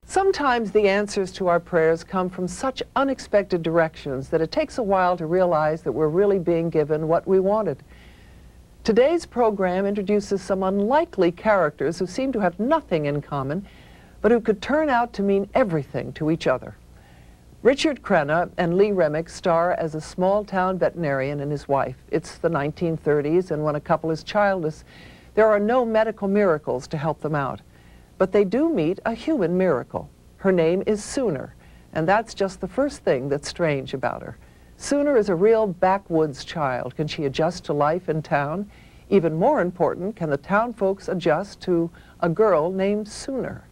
Sometimes the answers to our prayers come from such unexpected directions that it takes a while to realize that we're really being given what we wanted. Today's program introduces some unlikely characters who seem to have nothing in common, but who could turn out to mean everything to each other. Richard Crenna and Lee Remick star as a small-town veterinarian and his wife. It's the 1930s, and when a couple is childless, there are no medical miracles to help them out. But they do meet a human miracle. Her name is Sooner, and that's just the first thing that's strange about her. Sooner is a real backwoods child. Can she adjust to life in town? Even more important, can the town folks adjust to a girl named Sooner?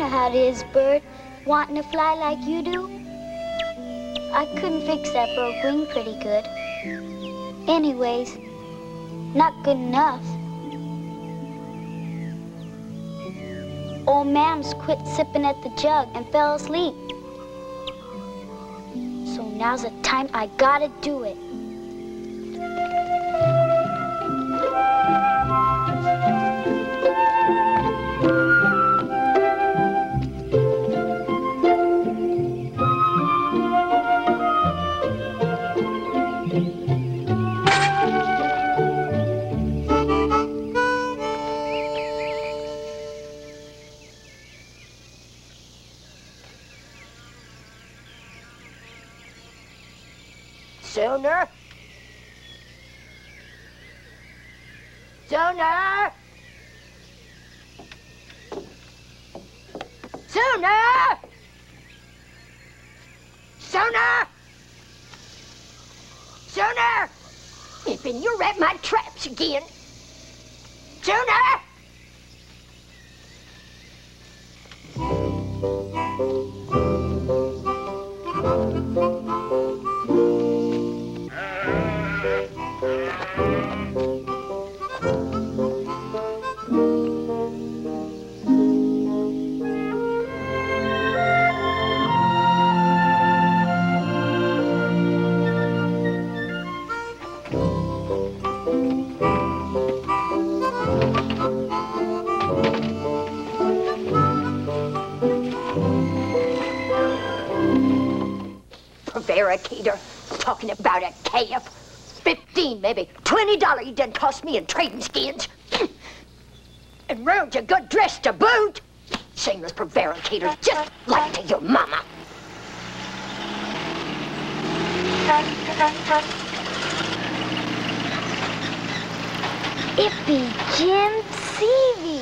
How it is, Bird, wanting to fly like you do. I couldn't fix that broke wing pretty good. Anyways, not good enough. Old Mams quit sipping at the jug and fell asleep. So now's the time I gotta do it. Sooner! Sooner! Sooner! Sooner! Sooner! Nipping, you're at my traps again. Sooner! prevaricator. Talking about a calf. 15, maybe $20 he done cost me in trading skins. And round you good dressed to boot. Shameless prevaricator, just like to your mama. It be Jim Seavey.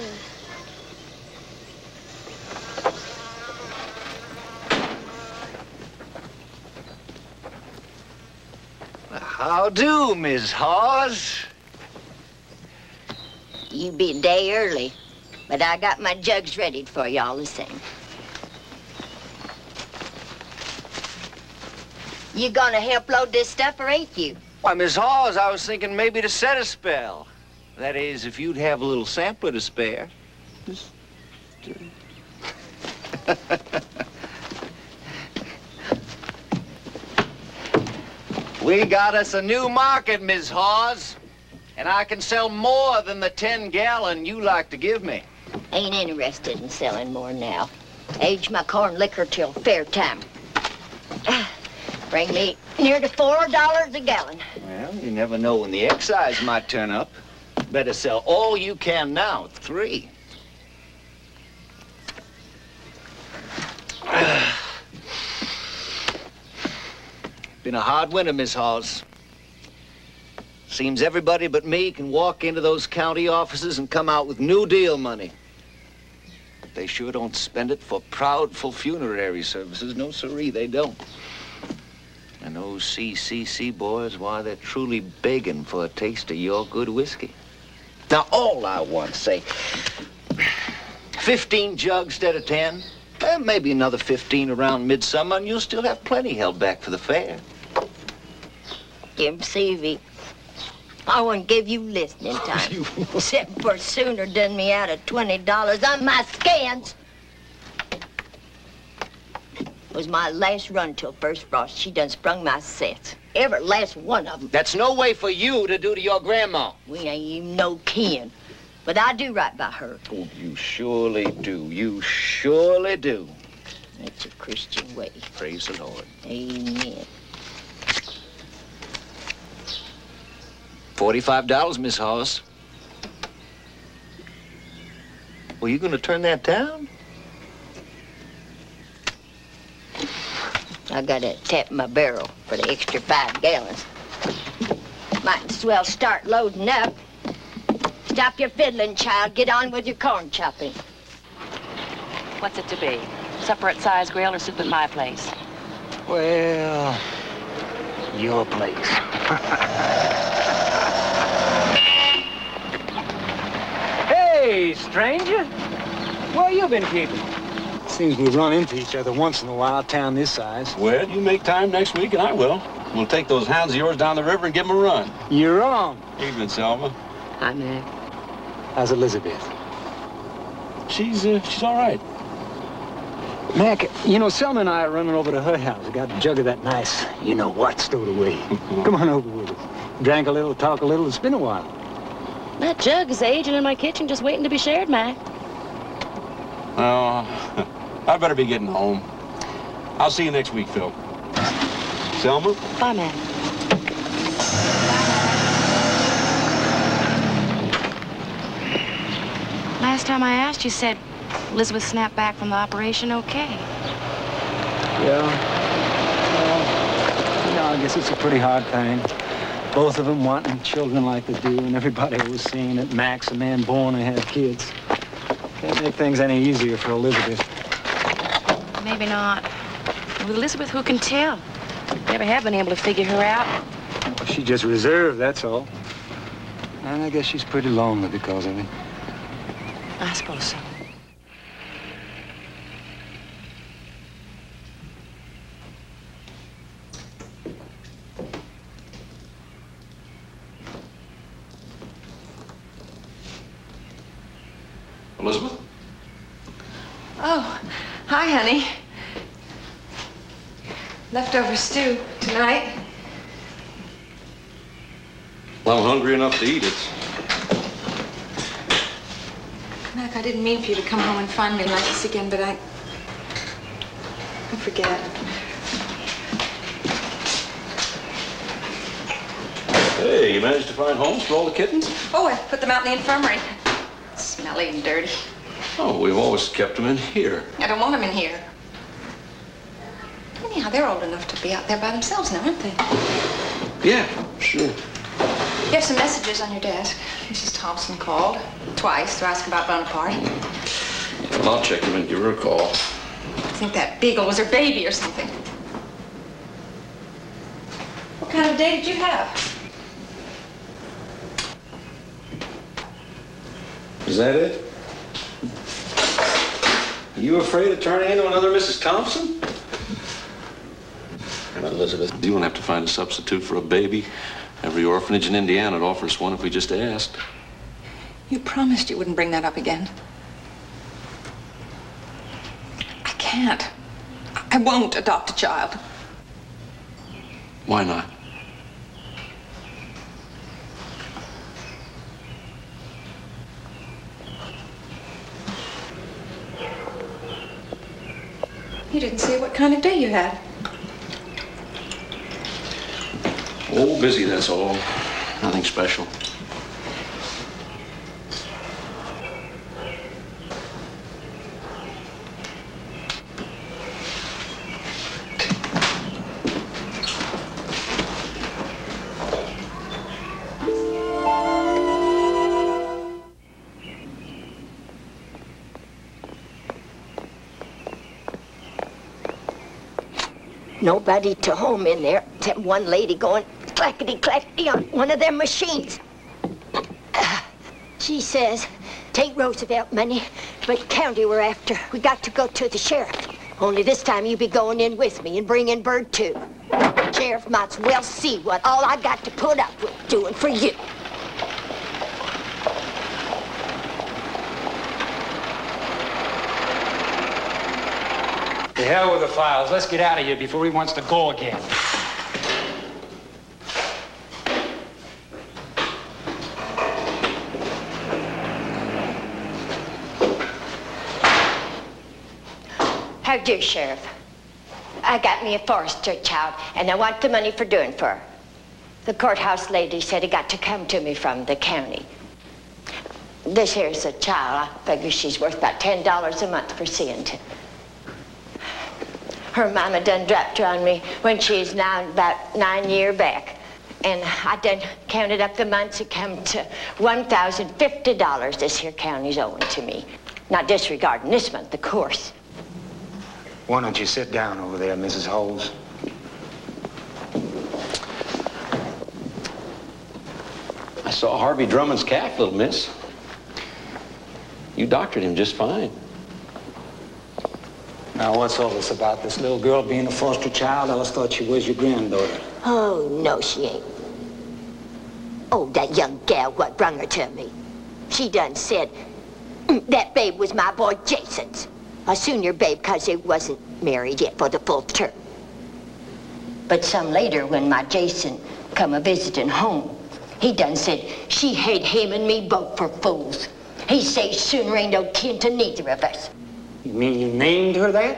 How do, Miss Hawes? You be a day early, but I got my jugs ready for you all the same. You gonna help load this stuff or ain't you? Why, Miss Hawes, I was thinking maybe to set a spell. That is, if you'd have a little sampler to spare. We got us a new market, Miss Hawes. And I can sell more than the 10-gallon you like to give me. Ain't interested in selling more now. Age my corn liquor till fair time. Bring me near to $4 a gallon. Well, you never know when the excise might turn up. Better sell all you can now at 3. Been a hard winter, Miss Hawes. Seems everybody but me can walk into those county offices and come out with New Deal money. But they sure don't spend it for proudful funerary services. No siree, they don't. And those CCC boys, why, they're truly begging for a taste of your good whiskey. Now, all I want, say, 15 jugs instead of 10. And maybe another 15 around midsummer, and you'll still have plenty held back for the fair. Jim Seavey, I wouldn't give you listening time. Except for sooner done me out of $20 on my scans. Was my last run till first frost. She done sprung my sets. Every last one of them. That's no way for you to do to your grandma. We ain't even no kin. But I do right by her. Oh, you surely do. You surely do. That's a Christian way. Praise the Lord. Amen. $45, Miss Hawes. Well, you gonna turn that down? I gotta tap my barrel for the extra 5 gallons. Might as well start loading up. Stop your fiddling, child. Get on with your corn chopping. What's it to be? Supper at Si's Grill or soup at my place? Well, your place. Hey, stranger. Where you been keeping? Seems we run into each other once in a while, town this size. Well, you make time next week and I will. We'll take those hounds of yours down the river and give them a run. You're on. Evening, Selma. Hi, Mac. How's Elizabeth? She's all right. Mac, you know, Selma and I are running over to her house. I got a jug of that nice you-know-what stowed away. Come on over with us. Drank a little, talk a little. It's been a while. That jug is aging in my kitchen, just waiting to be shared, Mac. Oh, I better be getting home. I'll see you next week, Phil. Selma? Bye, Mac. Last time I asked, you said Elizabeth snapped back from the operation okay. Yeah. Well, I guess it's a pretty hard thing. Both of them wanting children like they do, and everybody was saying that Mac's a man born to have kids. Can't make things any easier for Elizabeth. Maybe not. With Elizabeth, who can tell? Never have been able to figure her out. Well, she just reserved, that's all. And I guess she's pretty lonely because of it. I suppose so. Elizabeth? Oh, hi, honey. Leftover stew tonight. Well, I'm hungry enough to eat it. Mac, I didn't mean for you to come home and find me like this again, but I forget. Hey, you managed to find homes for all the kittens? Oh, I put them out in the infirmary. Smelly and dirty. Oh, we've always kept them in here. I don't want them in here. Anyhow, they're old enough to be out there by themselves now, aren't they? Yeah, sure. You have some messages on your desk. Mrs. Thompson called twice to ask about Bonaparte. Well, I'll check them and give her a call. I think that beagle was her baby or something. What kind of day did you have? Is that it? Are you afraid of turning into another Mrs. Thompson? Come on, Elizabeth. You won't have to find a substitute for a baby. Every orphanage in Indiana would offer us one if we just asked. You promised you wouldn't bring that up again. I can't. I won't adopt a child. Why not? You didn't say what kind of day you had. Oh, busy, that's all. Nothing special. Nobody to home in there except one lady going clackety-clackety on one of them machines. She says, "'Tain't Roosevelt money, but county we're after. We got to go to the sheriff. Only this time you be going in with me and bringing Bird too. The sheriff might as well see what all I got to put up with doing for you." The hell with the files. Let's get out of here before he wants to go again. How do, Sheriff? I got me a foster child, and I want the money for doing for her. The courthouse lady said it got to come to me from the county. This here's a child. I figure she's worth about $10 a month for seeing to. Her mama done dropped her on me when she's now about 9 years back. And I done counted up the months. It come to $1,050 this here county's owing to me. Not disregarding this month, of course. Why don't you sit down over there, Mrs. Holes? I saw Harvey Drummond's calf, little miss. You doctored him just fine. Now, what's all this about? This little girl being a foster child? I always thought she was your granddaughter. Oh, no, she ain't. Oh, that young gal what brung her to me. She done said that babe was my boy Jason's. A senior babe, 'cause they wasn't married yet for the full term. But some later, when my Jason come a-visiting home, he done said she had him and me both for fools. He say sooner ain't no kin to neither of us. You mean you named her that?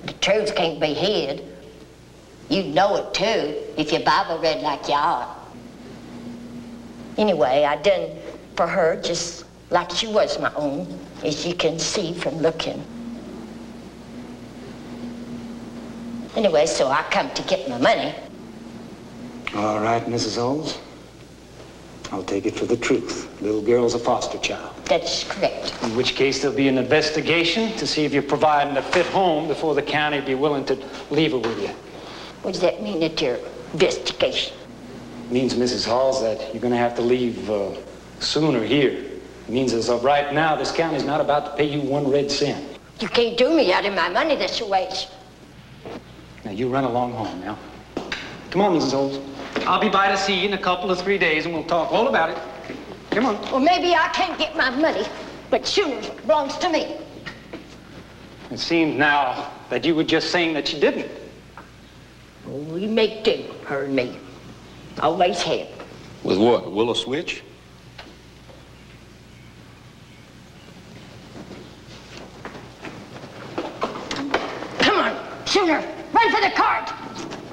The truth can't be hid. You'd know it, too, if your Bible read like you ought. Anyway, I done for her just like she was my own, as you can see from looking. Anyway, so I come to get my money. All right, Mrs. Holes. I'll take it for the truth. Little girl's a foster child. That's correct. In which case there'll be an investigation to see if you're providing a fit home before the county be willing to leave her with you. What does that mean at your investigation? It means, Mrs. Halls, that you're going to have to leave sooner here. It means as of right now, this county's not about to pay you 1 red cent. You can't do me out of my money this way. Now, you run along home now. Come on, Mrs. Holes. I'll be by to see you in a couple of 3 days, and we'll talk all about it. Come on. Well, maybe I can't get my money, but sooner belongs to me. It seems now that you were just saying that you didn't. Oh, we make do, her and me. Always have. With what, a willow switch? Come on, sooner, run for the cart.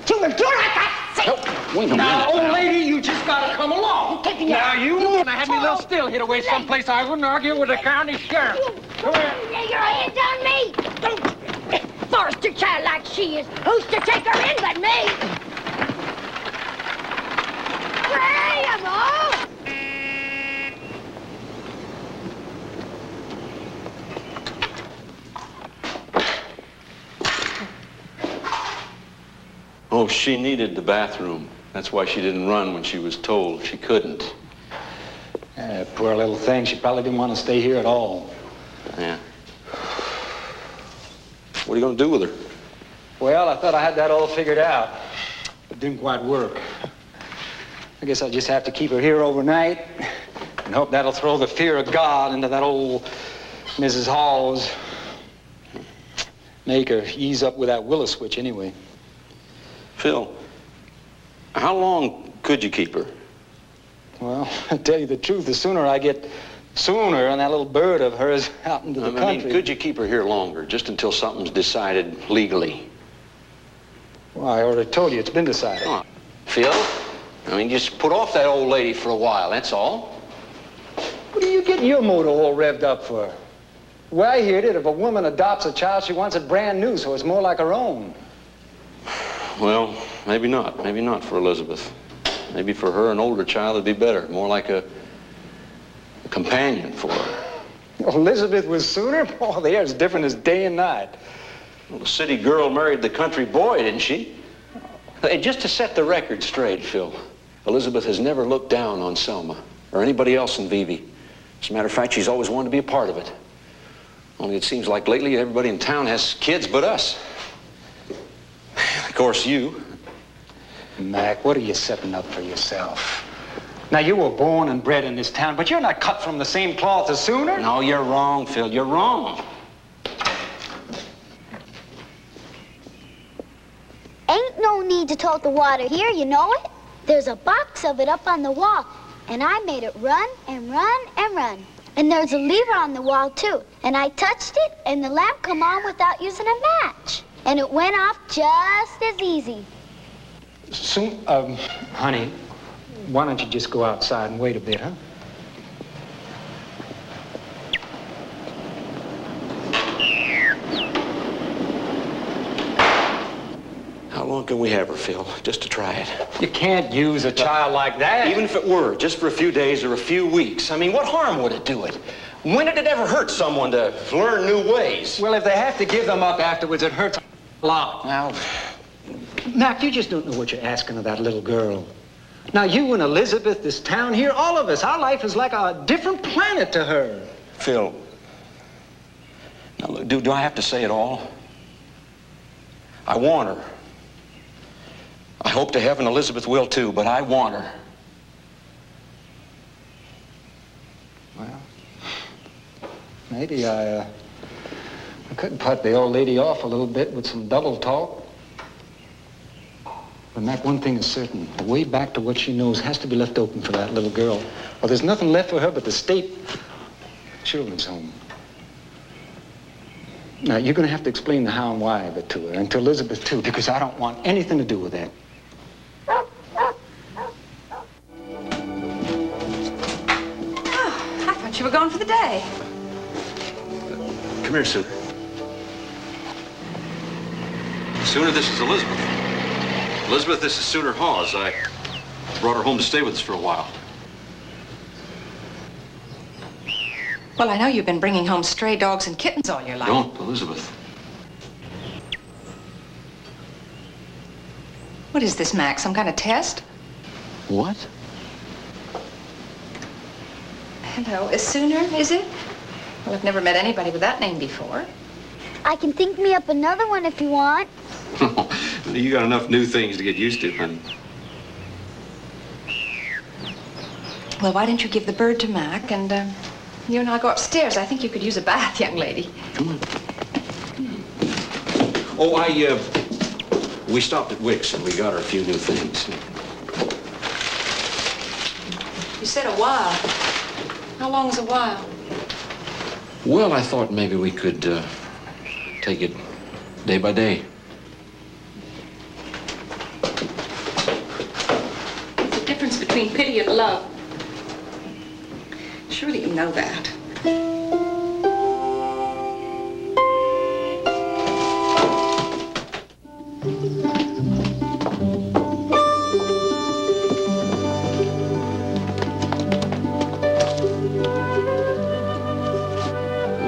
Sooner, do like I say. Oh, wait a minute. Now, old lady, you just gotta come along. Take me Now, out. you wouldn't have had me a little still hid away someplace. I wouldn't argue with the county sheriff. Come here. Lay your hands on me. Forester child like she is. Who's to take her in but me? Play 'em all. Oh, she needed the bathroom. That's why she didn't run when she was told she couldn't. Poor little thing. She probably didn't want to stay here at all. Yeah. What are you going to do with her? Well, I thought I had that all figured out. It didn't quite work. I guess I'll just have to keep her here overnight and hope that'll throw the fear of God into that old Mrs. Halls. Make her ease up with that willow switch anyway. Phil, how long could you keep her? Well, to tell you the truth, the sooner I get Sooner and that little bird of hers out into the country. Could you keep her here longer, just until something's decided legally? Well, I already told you it's been decided. Oh, Phil, just put off that old lady for a while, that's all. What are you getting your motor all revved up for? The way I hear it, if a woman adopts a child, she wants it brand new, so it's more like her own. Well, maybe not. Maybe not for Elizabeth. Maybe for her, an older child would be better. More like a companion for her. Elizabeth was sooner? Oh, the air's different as day and night. Well, the city girl married the country boy, didn't she? Hey, just to set the record straight, Phil, Elizabeth has never looked down on Selma or anybody else in Vivi. As a matter of fact, she's always wanted to be a part of it. Only it seems like lately everybody in town has kids but us. Of course, you. Mac, what are you setting up for yourself? Now, you were born and bred in this town, but you're not cut from the same cloth as Sooner. No, you're wrong, Phil. You're wrong. Ain't no need to tote the water here, you know it? There's a box of it up on the wall, and I made it run and run and run. And there's a lever on the wall, too. And I touched it, and the lamp come on without using a match. And it went off just as easy. Honey, why don't you just go outside and wait a bit, huh? How long can we have her, Phil? Just to try it. You can't use a child like that. Even if it were, just for a few days or a few weeks. What harm would it do it? When did it ever hurt someone to learn new ways? Well, if they have to give them up afterwards, it hurts a lot. Now, Mac, you just don't know what you're asking of that little girl. Now, you and Elizabeth, this town here, all of us, our life is like a different planet to her. Phil, now look, do I have to say it all? I want her. I hope to heaven Elizabeth will too, but I want her. Well, maybe I could put the old lady off a little bit with some double talk. But, Mac, one thing is certain. The way back to what she knows has to be left open for that little girl. Well, there's nothing left for her but the state children's home. Now, you're going to have to explain the how and why of it to her, and to Elizabeth, too, because I don't want anything to do with that. Oh, I thought you were gone for the day. Come here, Sooner. Sooner, this is Elizabeth. Elizabeth, this is Sooner Hawes. I brought her home to stay with us for a while. Well, I know you've been bringing home stray dogs and kittens all your life. Don't, Elizabeth. What is this, Max? Some kind of test? What? Hello, is Sooner, is it? Well, I've never met anybody with that name before. I can think me up another one if you want. You got enough new things to get used to, honey. Well, why don't you give the bird to Mac and you and I'll go upstairs. I think you could use a bath, young lady. Come on. Oh, we stopped at Wick's and we got her a few new things. You said a while. How long is a while? Well, I thought maybe we could take it day by day. difference between pity and love. Surely you know that.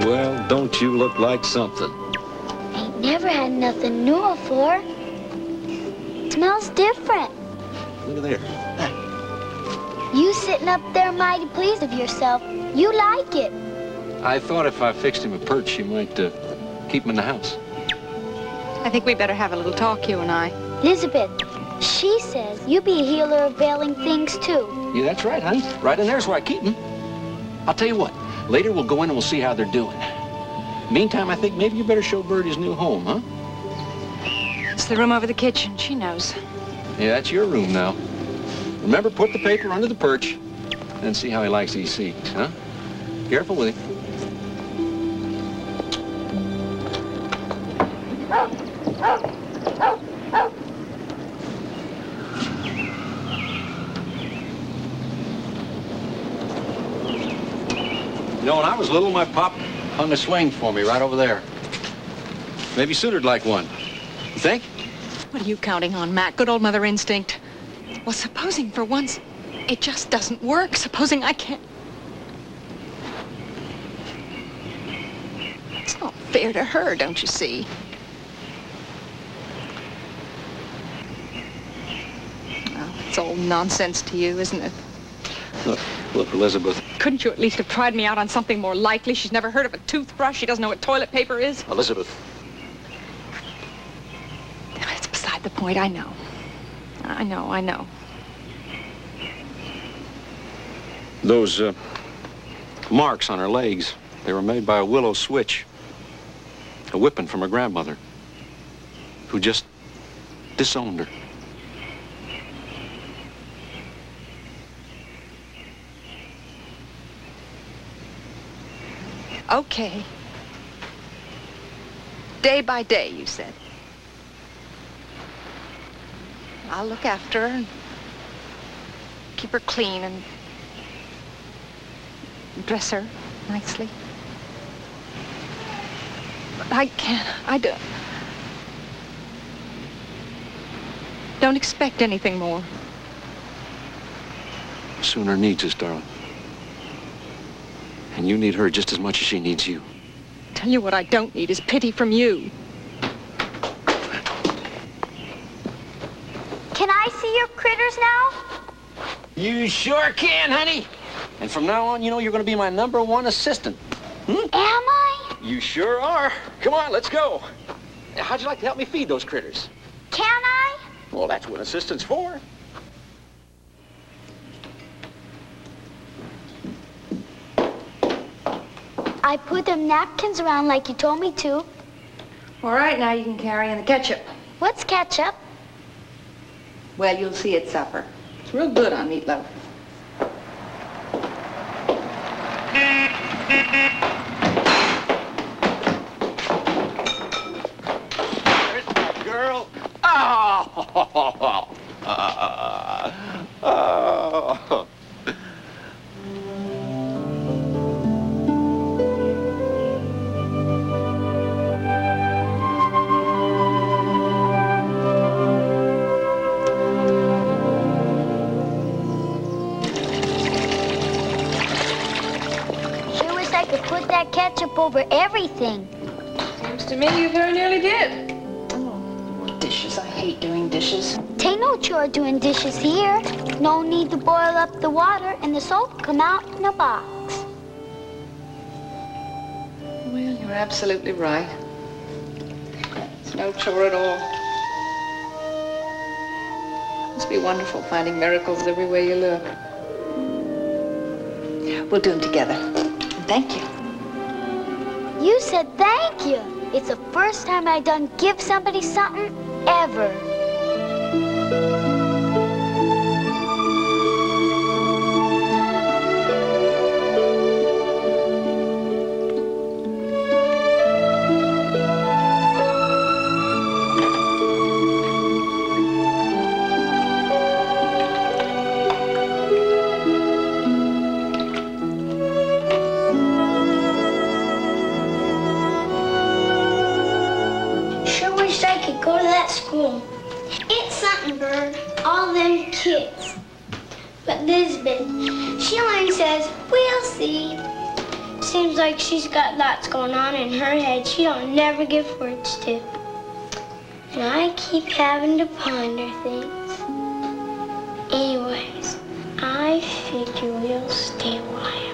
Well, don't you look like something? Ain't never had nothing new before. Smells different. Look at there. You sitting up there mighty pleased of yourself. You like it. I thought if I fixed him a perch, you might keep him in the house. I think we better have a little talk, you and I. Elizabeth, she says you be a healer of ailing things, too. Yeah, that's right, honey. Right in there's where I keep him. I'll tell you what. Later we'll go in and we'll see how they're doing. Meantime, I think maybe you better show Bert his new home, huh? It's the room over the kitchen. She knows. Yeah, that's your room now. Remember, put the paper under the perch and see how he likes these seats, huh? Careful with him. You know, when I was little, my pop hung a swing for me right over there. Maybe Sooner'd like one. You think? What are you counting on, Mac? Good old mother instinct. Well, supposing for once it just doesn't work. Supposing I can't... It's not fair to her, don't you see? Well, it's all nonsense to you, isn't it? Look, Elizabeth. Couldn't you at least have tried me out on something more likely? She's never heard of a toothbrush. She doesn't know what toilet paper is. Elizabeth. It's beside the point. I know. I know. Those marks on her legs, they were made by a willow switch. A whipping from her grandmother, who just disowned her. Okay. Day by day, you said. I'll look after her and keep her clean and dress her nicely. But I can't. I don't expect anything more. Sooner needs us, darling. And you need her just as much as she needs you. Tell you what I don't need is pity from you. Can I see your critters now? You sure can, honey. And from now on, you know you're going to be my #1 assistant. Am I? You sure are. Come on, let's go. How'd you like to help me feed those critters? Can I? Well, that's what assistant's for. I put them napkins around like you told me to. All right, now you can carry in the ketchup. What's ketchup? Well, you'll see at supper. It's real good on meatloaf. There's my girl. Oh! Oh! Put that ketchup over everything. Seems to me you very nearly did. Oh, dishes. I hate doing dishes. Tain't no chore doing dishes here. No need to boil up the water and the soap come out in a box. Well, you're absolutely right. It's no chore at all. Must be wonderful finding miracles everywhere you look. We'll do them together. And thank you. You said thank you. It's the first time I done give somebody something ever. school. It's something, Bird. All them kids. But Elizabeth, she only says, we'll see. Seems like she's got lots going on in her head she don't never give words to. And I keep having to ponder things. Anyways, I figure we'll stay a while.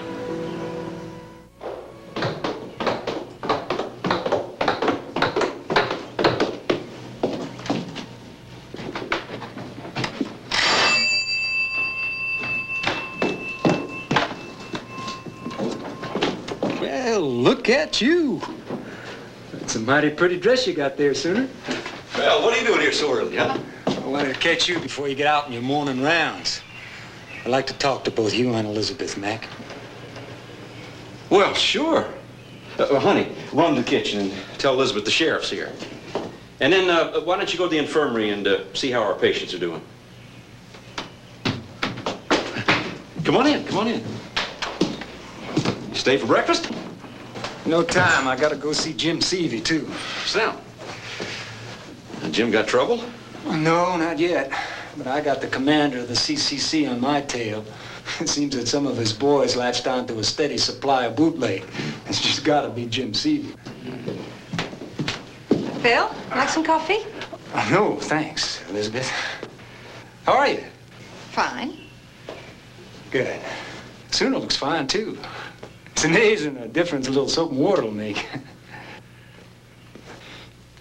Look at you. That's a mighty pretty dress you got there, Sooner. Well, what are you doing here so early, huh? I wanted to catch you before you get out on your morning rounds. I'd like to talk to both you and Elizabeth, Mac. Well, sure. Honey, run to the kitchen and tell Elizabeth the sheriff's here. And then why don't you go to the infirmary and see how our patients are doing? Come on in, come on in. Stay for breakfast? No time. I gotta go see Jim Seavey, too. Sit down. Jim got trouble? No, not yet. But I got the commander of the CCC on my tail. It seems that some of his boys latched onto a steady supply of bootleg. It's just gotta be Jim Seavey. Bill, like some coffee? Oh, no, thanks, Elizabeth. How are you? Fine. Good. Sooner looks fine, too. It's amazing the difference a little soap and water will make.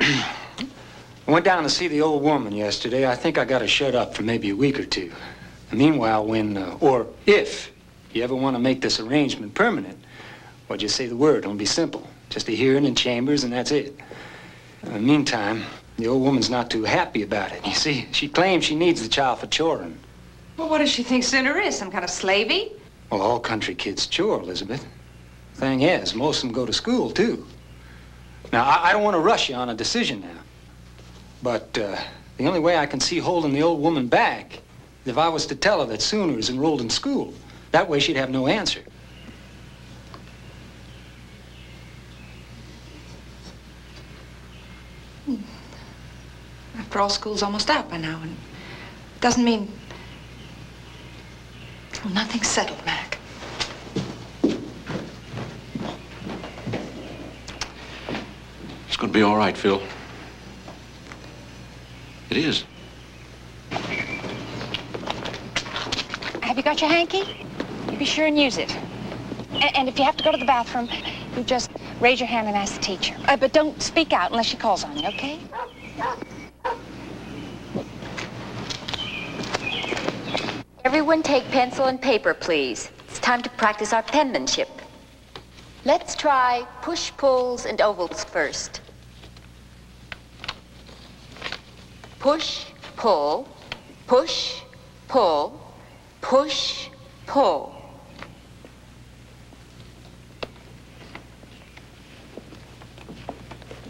I went down to see the old woman yesterday. I think I got her shut up for maybe a week or two. And meanwhile, when, or if you ever want to make this arrangement permanent, well, just say the word. It'll be simple. Just a hearing in chambers, and that's it. In the meantime, the old woman's not too happy about it. You see, she claims she needs the child for choring. Well, what does she think Sooner is? Some kind of slavey? Well, all country kids chore, Elizabeth. Thing is, most of them go to school, too. Now, I don't want to rush you on a decision now. But the only way I can see holding the old woman back is if I was to tell her that Sooner is enrolled in school. That way she'd have no answer. After all, school's almost out by now, and it doesn't mean... Well, nothing's settled, Mac. It's going to be all right, Phil. It is. Have you got your hanky? You be sure and use it. And if you have to go to the bathroom, you just raise your hand and ask the teacher. But don't speak out unless she calls on you, okay? Everyone take pencil and paper, please. It's time to practice our penmanship. Let's try push, pulls, and ovals first. Push, pull, push, pull, push, pull.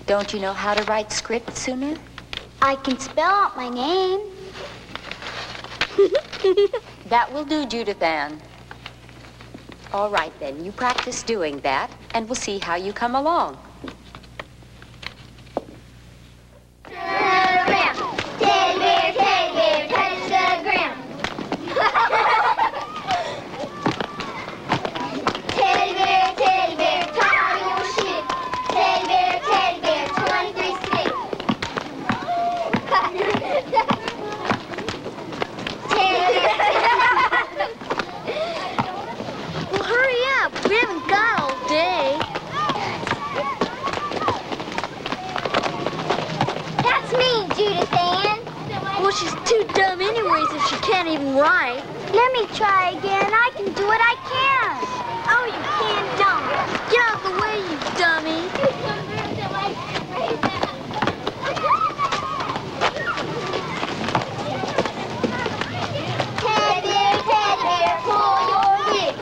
Don't you know how to write script, Sooner? I can spell out my name. That will do, Judith Ann. All right, then. You practice doing that, and we'll see how you come along. Teddy bear, touch the ground. Teddy bear, tie your shoe. Teddy bear, 23 sticks. Well, hurry up. We haven't got all day. That's me, Judith Ann. Well, she's too dumb anyways if she can't even write. Let me try again. I can do it. I can. Oh, you can't, don't. Get out of the way, you dummy. Teddy bear, pull your wig.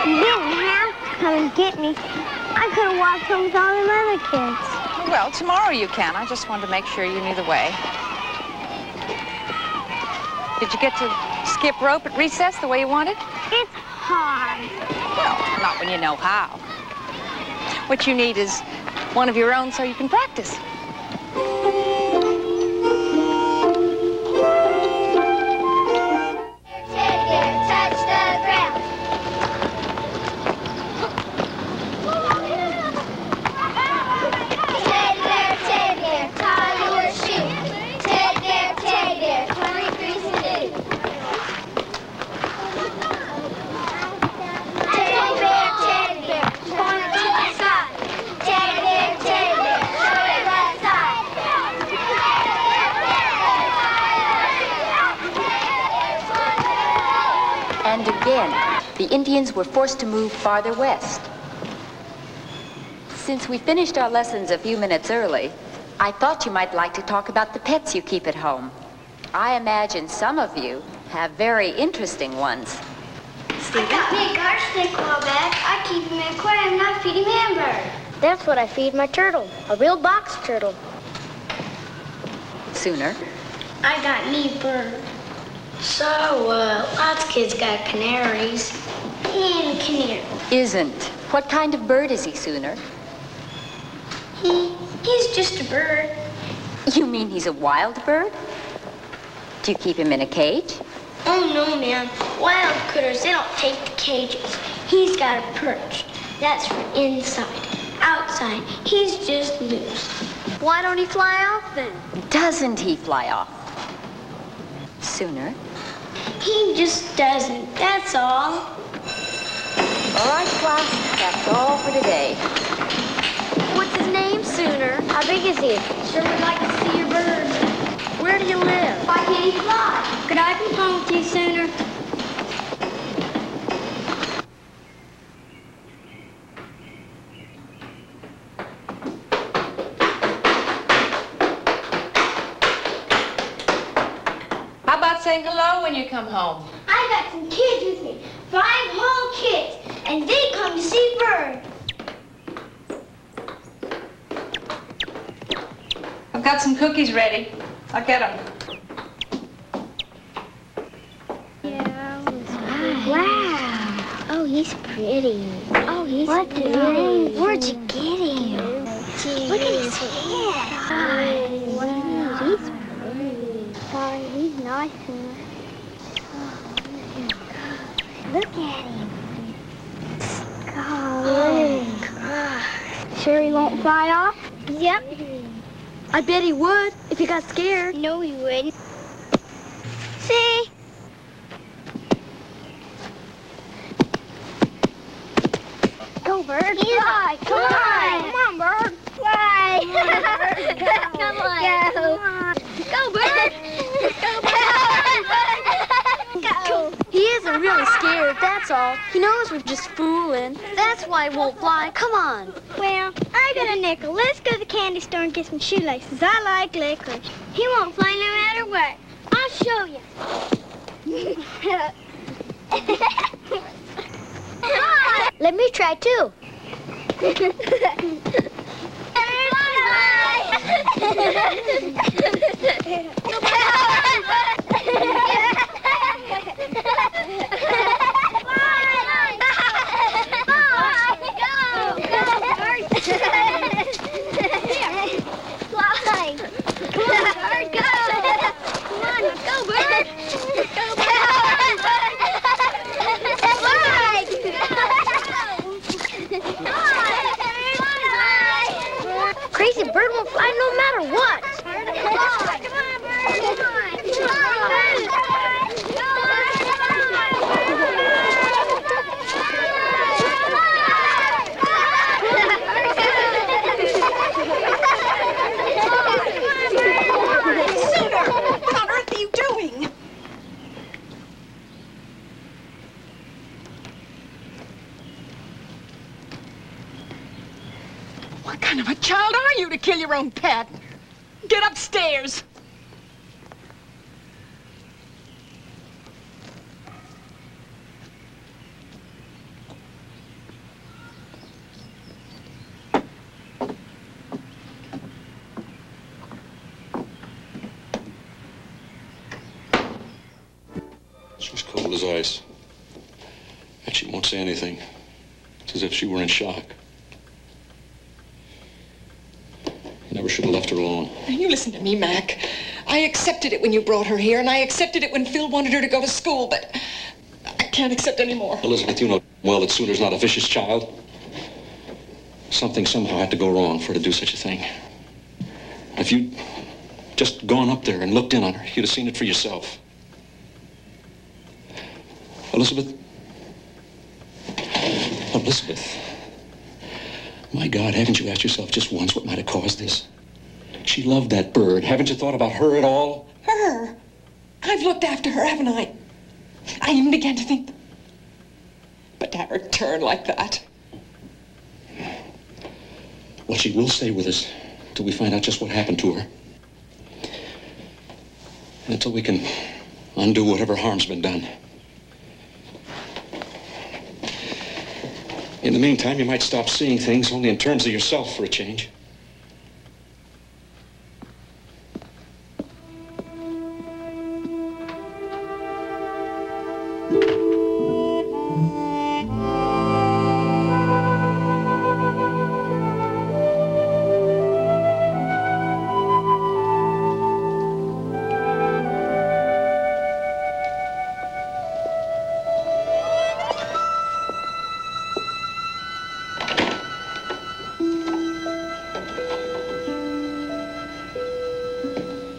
You didn't have to come and get me. I could have walked home with all them other kids. Well, tomorrow you can. I just wanted to make sure you knew the way. Did you get to skip rope at recess the way you wanted? It's hard. Well, not when you know how. What you need is one of your own so you can practice. And again, the Indians were forced to move farther west. Since we finished our lessons a few minutes early, I thought you might like to talk about the pets you keep at home. I imagine some of you have very interesting ones. I got me a garter snake while back. I keep him in an aquarium and I feed him hamburger. That's what I feed my turtle, a real box turtle. Sooner. I got me a bird. So, lots of kids got canaries. And a canary. Isn't. What kind of bird is he, Sooner? He's just a bird. You mean he's a wild bird? Do you keep him in a cage? Oh, no, ma'am. Wild critters, they don't take the cages. He's got a perch. That's for inside. Outside, he's just loose. Why don't he fly off then? Doesn't he fly off? Sooner. He just doesn't, that's all. All right, class, that's all for today. What's his name, Sooner? How big is he? Sure would like to see your bird. Where do you live? Why can't he fly? Could I come home with you, Sooner? How about saying hello when you come home? I got some kids with me. 5 whole kids. And they come to see Bird. I've got some cookies ready. I'll get them. Yeah. Wow. Oh, he's pretty. Oh, he's pretty. Where'd you get him? Look at his head. Wow. He's pretty. Oh, he's nice. Look at him. Oh, sure he won't fly off? Yep. I bet he would if he got scared. No, he wouldn't. See? Go, Bird. Fly. Come on. Come on, Bird. Fly. Come on. Go. Go, Bird. Go, Bird. Go. He isn't really scared, that's all. He knows we're just fooling. That's why he won't fly. Come on. Well, I got a nickel. Let's go to the candy store and get some shoelaces. I like licorice. He won't fly no matter what. I'll show you. Let me try too. Crazy bird will fly no matter what. Come on, bird. Come on. Sooner! What on earth are you doing? What kind of a child are you to kill your own pet? Get upstairs. Cold as ice. And she won't say anything. It's as if she were in shock. You never should have left her alone. Now, you listen to me, Mac. I accepted it when you brought her here, and I accepted it when Phil wanted her to go to school, but I can't accept any more. Elizabeth, you know well that Sooner's not a vicious child. Something somehow had to go wrong for her to do such a thing. If you'd just gone up there and looked in on her, you'd have seen it for yourself. Elizabeth? Elizabeth? My God, haven't you asked yourself just once what might have caused this? She loved that bird. Haven't you thought about her at all? Her? I've looked after her, haven't I? I even began to think... But to have her turn like that... Well, she will stay with us till we find out just what happened to her. And until we can undo whatever harm's been done. In the meantime, you might stop seeing things only in terms of yourself for a change.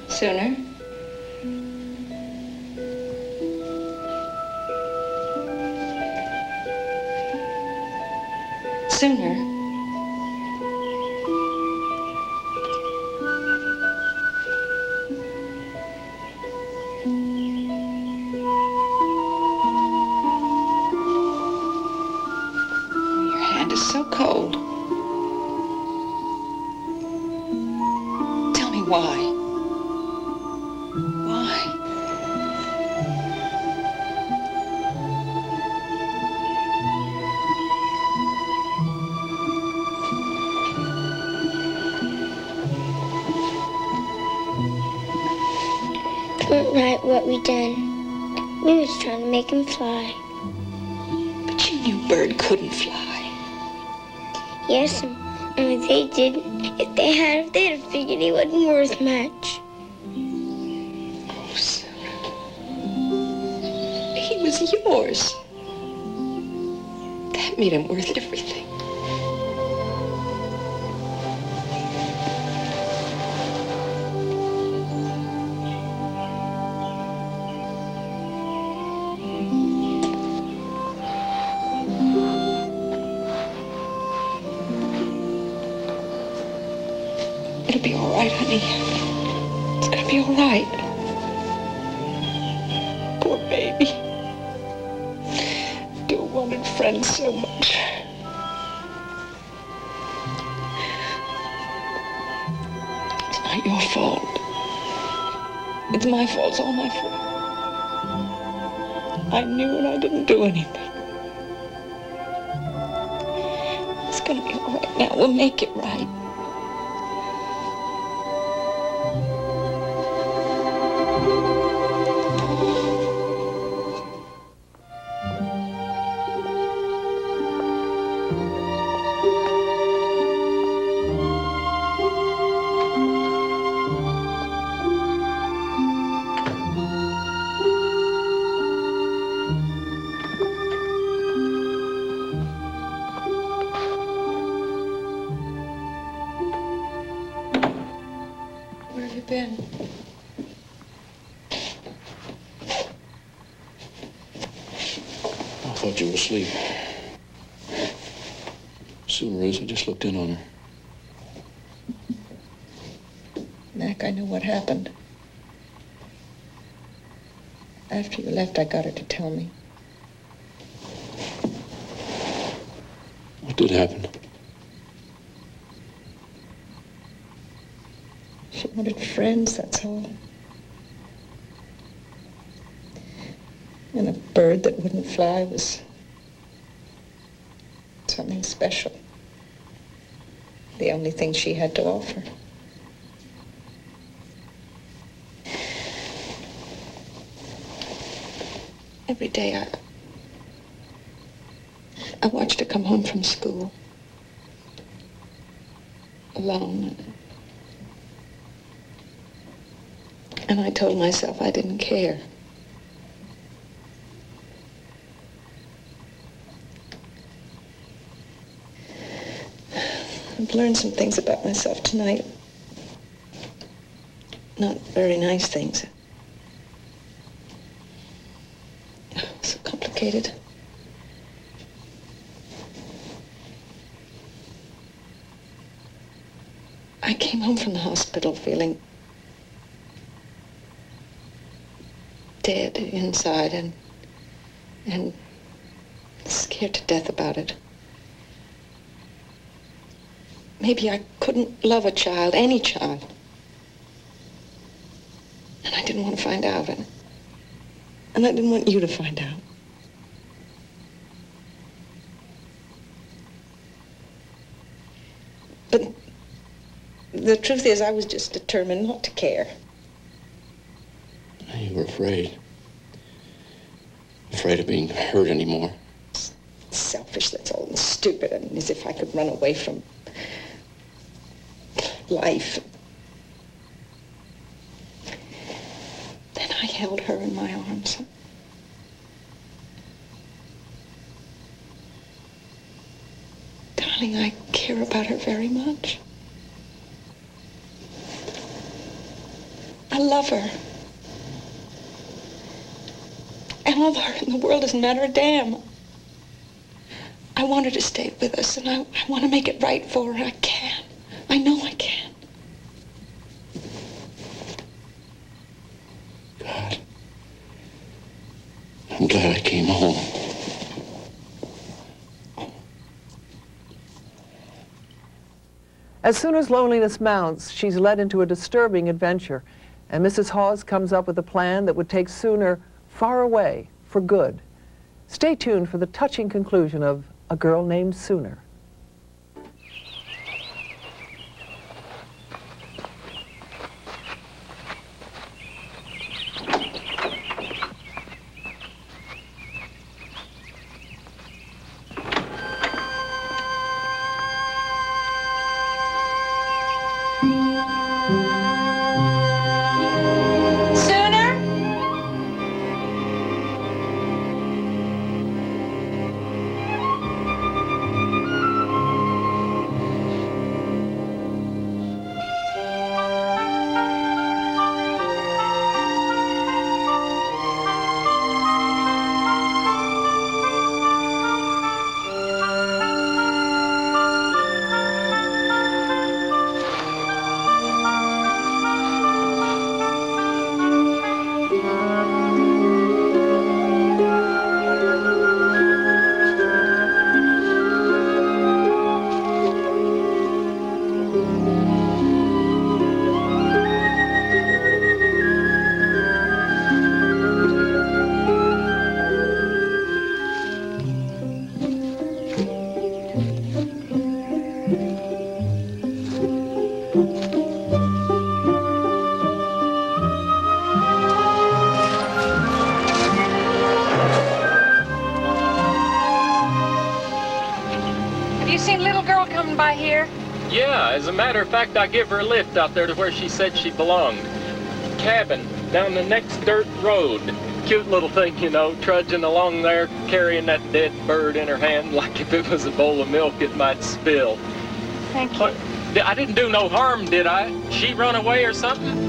Sooner? Sooner? Your hand is so cold. Tell me why. Right, what we done. We was trying to make him fly. But you knew Bird couldn't fly. Yes, and they didn't. If they had, they'd have figured he wasn't worth much. Oh, Sarah. He was yours. That made him worth everything. It'll be all right, honey. It's gonna be all right. Poor baby. Bill wanted friends so much. It's not your fault. It's my fault. It's all my fault. I knew and I didn't do anything. It's gonna be all right now. We'll make it right. Been. I thought you were asleep. Sooner is, I just looked in on her. Mac, I know what happened. After you left, I got her to tell me. What did happen? She wanted friends, that's all. And a bird that wouldn't fly was something special. The only thing she had to offer. Every day I watched her come home from school. Alone. And I told myself I didn't care. I've learned some things about myself tonight. Not very nice things. So complicated. I came home from the hospital feeling dead inside and scared to death about it. Maybe I couldn't love a child, any child. And I didn't want to find out. And I didn't want you to find out. But the truth is, I was just determined not to care. You were afraid. Afraid of being hurt anymore. It's selfish, that's all, and stupid. I mean, as if I could run away from life. Then I held her in my arms. Darling, I care about her very much. I love her. And all her in the world doesn't matter a damn. I want her to stay with us, and I want to make it right for her. I can. I know I can. God. I'm glad I came home. As soon as loneliness mounts, she's led into a disturbing adventure, and Mrs. Hawes comes up with a plan that would take Sooner far away for good. Stay tuned for the touching conclusion of A Girl Named Sooner. by here? Yeah, as a matter of fact, I give her a lift out there to where she said she belonged. Cabin down the next dirt road. Cute little thing, you know, trudging along there, carrying that dead bird in her hand like if it was a bowl of milk it might spill. Thank you. I didn't do no harm, did I? She run away or something?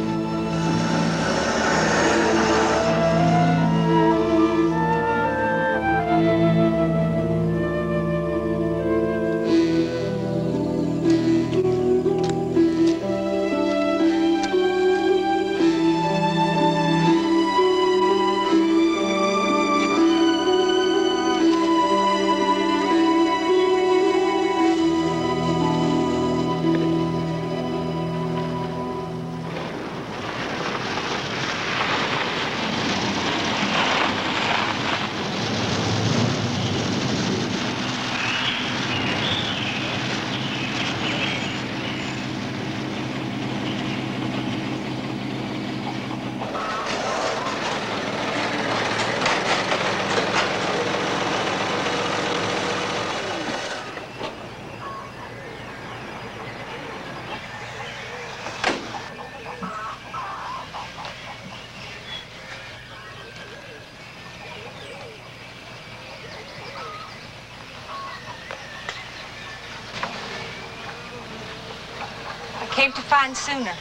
Came to find Sooner.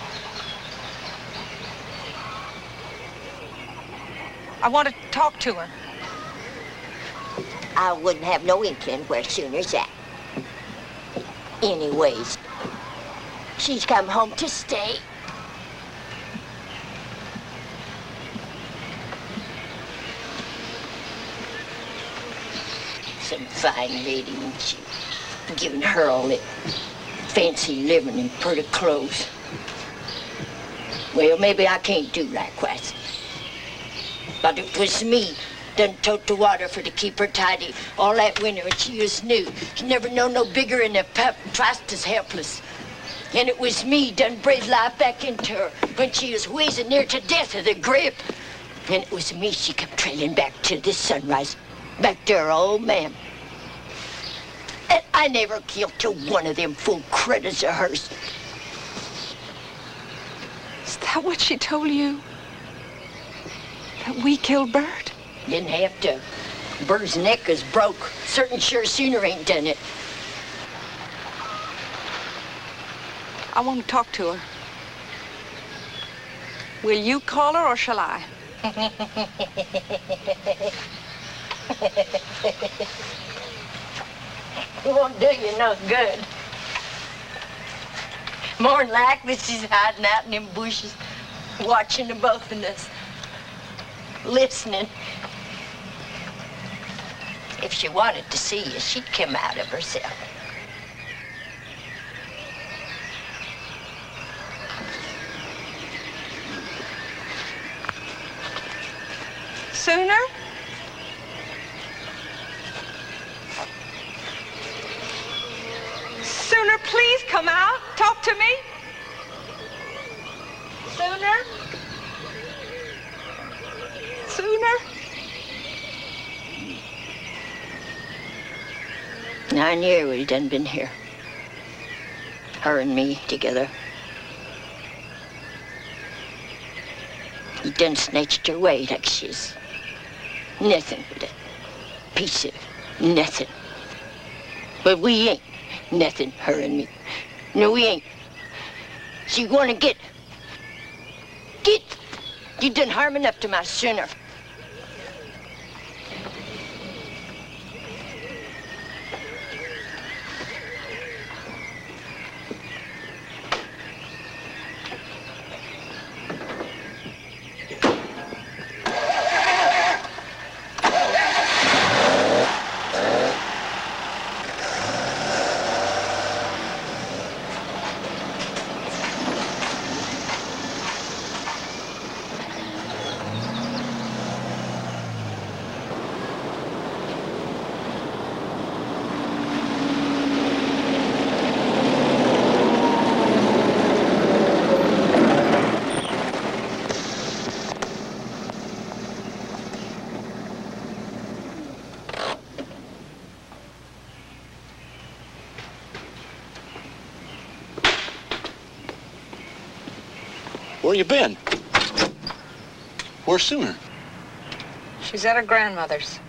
I want to talk to her. I wouldn't have no inkling where Sooner's at. Anyways, she's come home to stay. Some fine lady, and she giving her all that fancy living and pretty clothes. Well, maybe I can't do likewise. But it was me done tote the water for to keep her tidy all that winter when she was new. She never known no bigger than a pup, twice as helpless. And it was me done breathed life back into her when she was wheezing near to death of the grip. And it was me she kept trailing back to this sunrise, back to her old man. And I never killed to one of them fool critters of hers. Is that what she told you? That we killed Bert? Didn't have to. Bird's neck is broke. Certain sure Sooner ain't done it. I want to talk to her. Will you call her or shall I? It won't do you no good. More'n likely she's hiding out in them bushes, watching the both of us, listening. If she wanted to see you, she'd come out of herself. Sooner? Sooner, please come out. Talk to me. Sooner? Sooner? 9 years we done been here. Her and me together. He done snatched her away like she's nothing but a piece of nothing. But we ain't nothing, her and me. No, we ain't. She wanna get. You done harm enough to my Sooner. Where you been? Where's Sooner? She's at her grandmother's.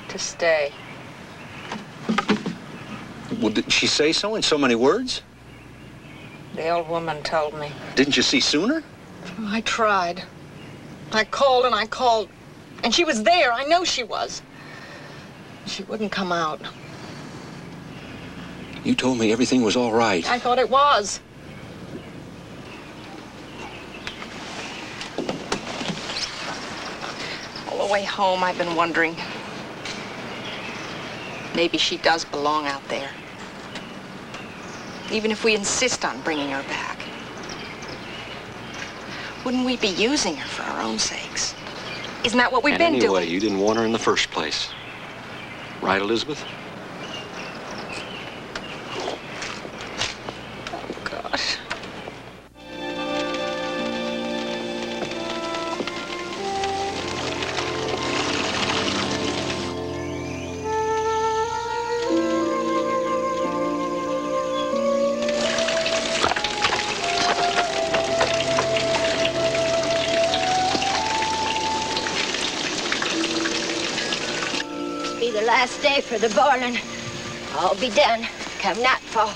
To stay. Well, did she say so in so many words? The old woman told me. Didn't you see Sooner? I tried. I called and I called. And she was there. I know she was. She wouldn't come out. You told me everything was all right. I thought it was. All the way home, I've been wondering. Maybe she does belong out there. Even if we insist on bringing her back. Wouldn't we be using her for our own sakes? Isn't that what we've been doing? Anyway, you didn't want her in the first place. Right, Elizabeth? Oh, gosh. Last day for the boiling. All be done come nightfall.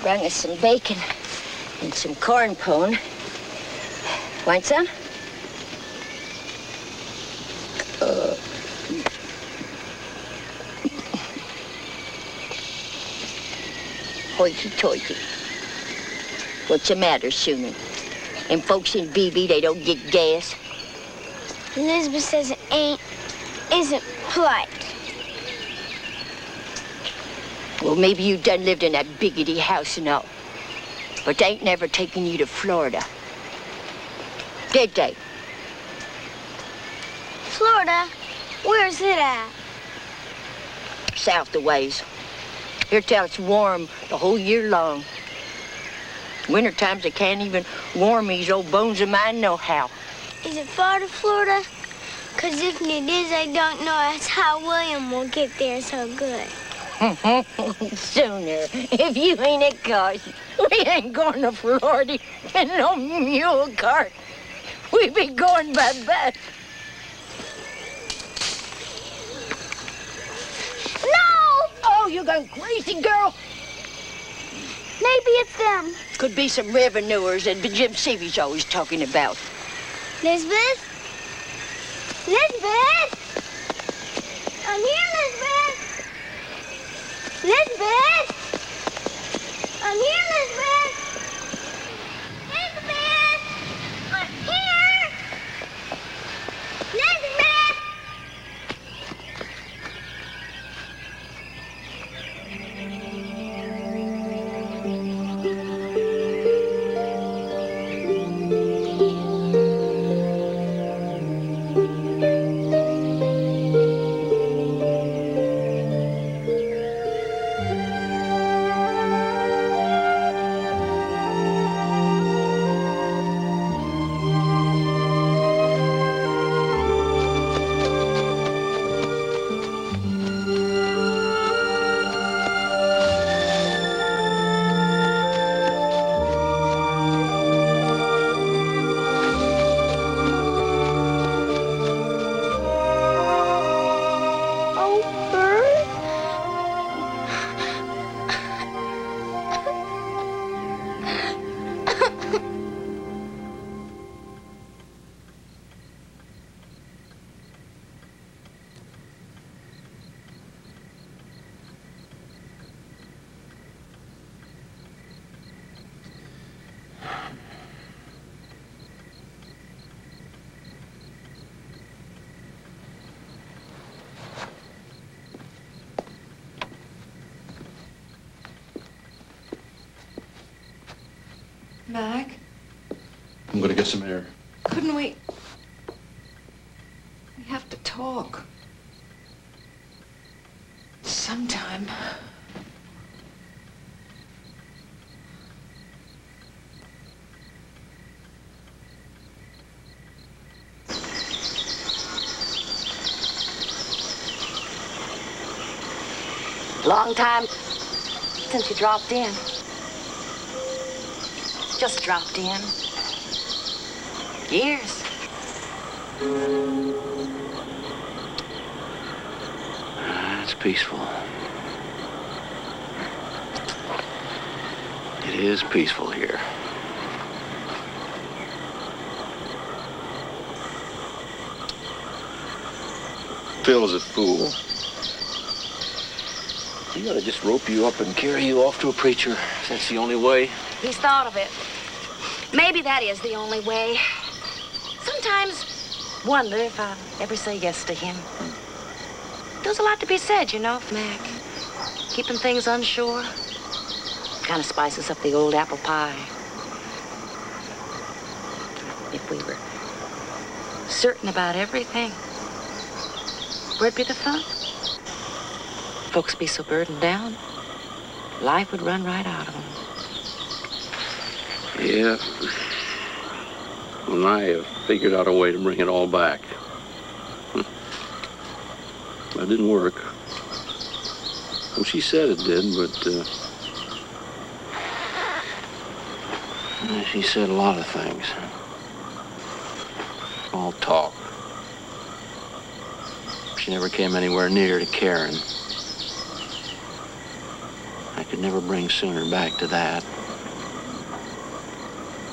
Brung us some bacon and some corn pone. Want some? Hoity-toity. What's the matter, Susan? Them folks in BB, they don't get gas? Elizabeth says it isn't polite. Well, maybe you done lived in that biggity house and all. But they ain't never taken you to Florida. Did they? Florida? Where's it at? South a ways. Here till it's warm the whole year long. Winter times they can't even warm these old bones of mine no how. Is it far to Florida? 'Cause if it is, I don't know that's how William will get there so good. Sooner, if you ain't a cause, we ain't going to Florida in no mule cart. We be going by bus. No! Oh, you gone crazy, girl? Maybe it's them. Could be some revenuers that Jim Seavy's always talking about. Elizabeth? Elizabeth! I'm here, Elizabeth! Elizabeth! I'm here, Elizabeth! Elizabeth! I'm here! Elizabeth! Mac? I'm gonna get some air. Couldn't we? We have to talk. Sometime. Long time since you dropped in. Just dropped in. Years. It's peaceful. It is peaceful here. Phil is a fool. He ought to just rope you up and carry you off to a preacher. That's the only way. He's thought of it. Maybe that is the only way. Sometimes wonder if I'll ever say yes to him. There's a lot to be said, you know, Mac. Keeping things unsure kind of spices up the old apple pie. If we were certain about everything, where'd be the fun? Folks be so burdened down, life would run right out of them. Yeah. Well, I have figured out a way to bring it all back. That didn't work. Well, she said it did, but she said a lot of things. All talk. She never came anywhere near to caring. I could never bring Sooner back to that.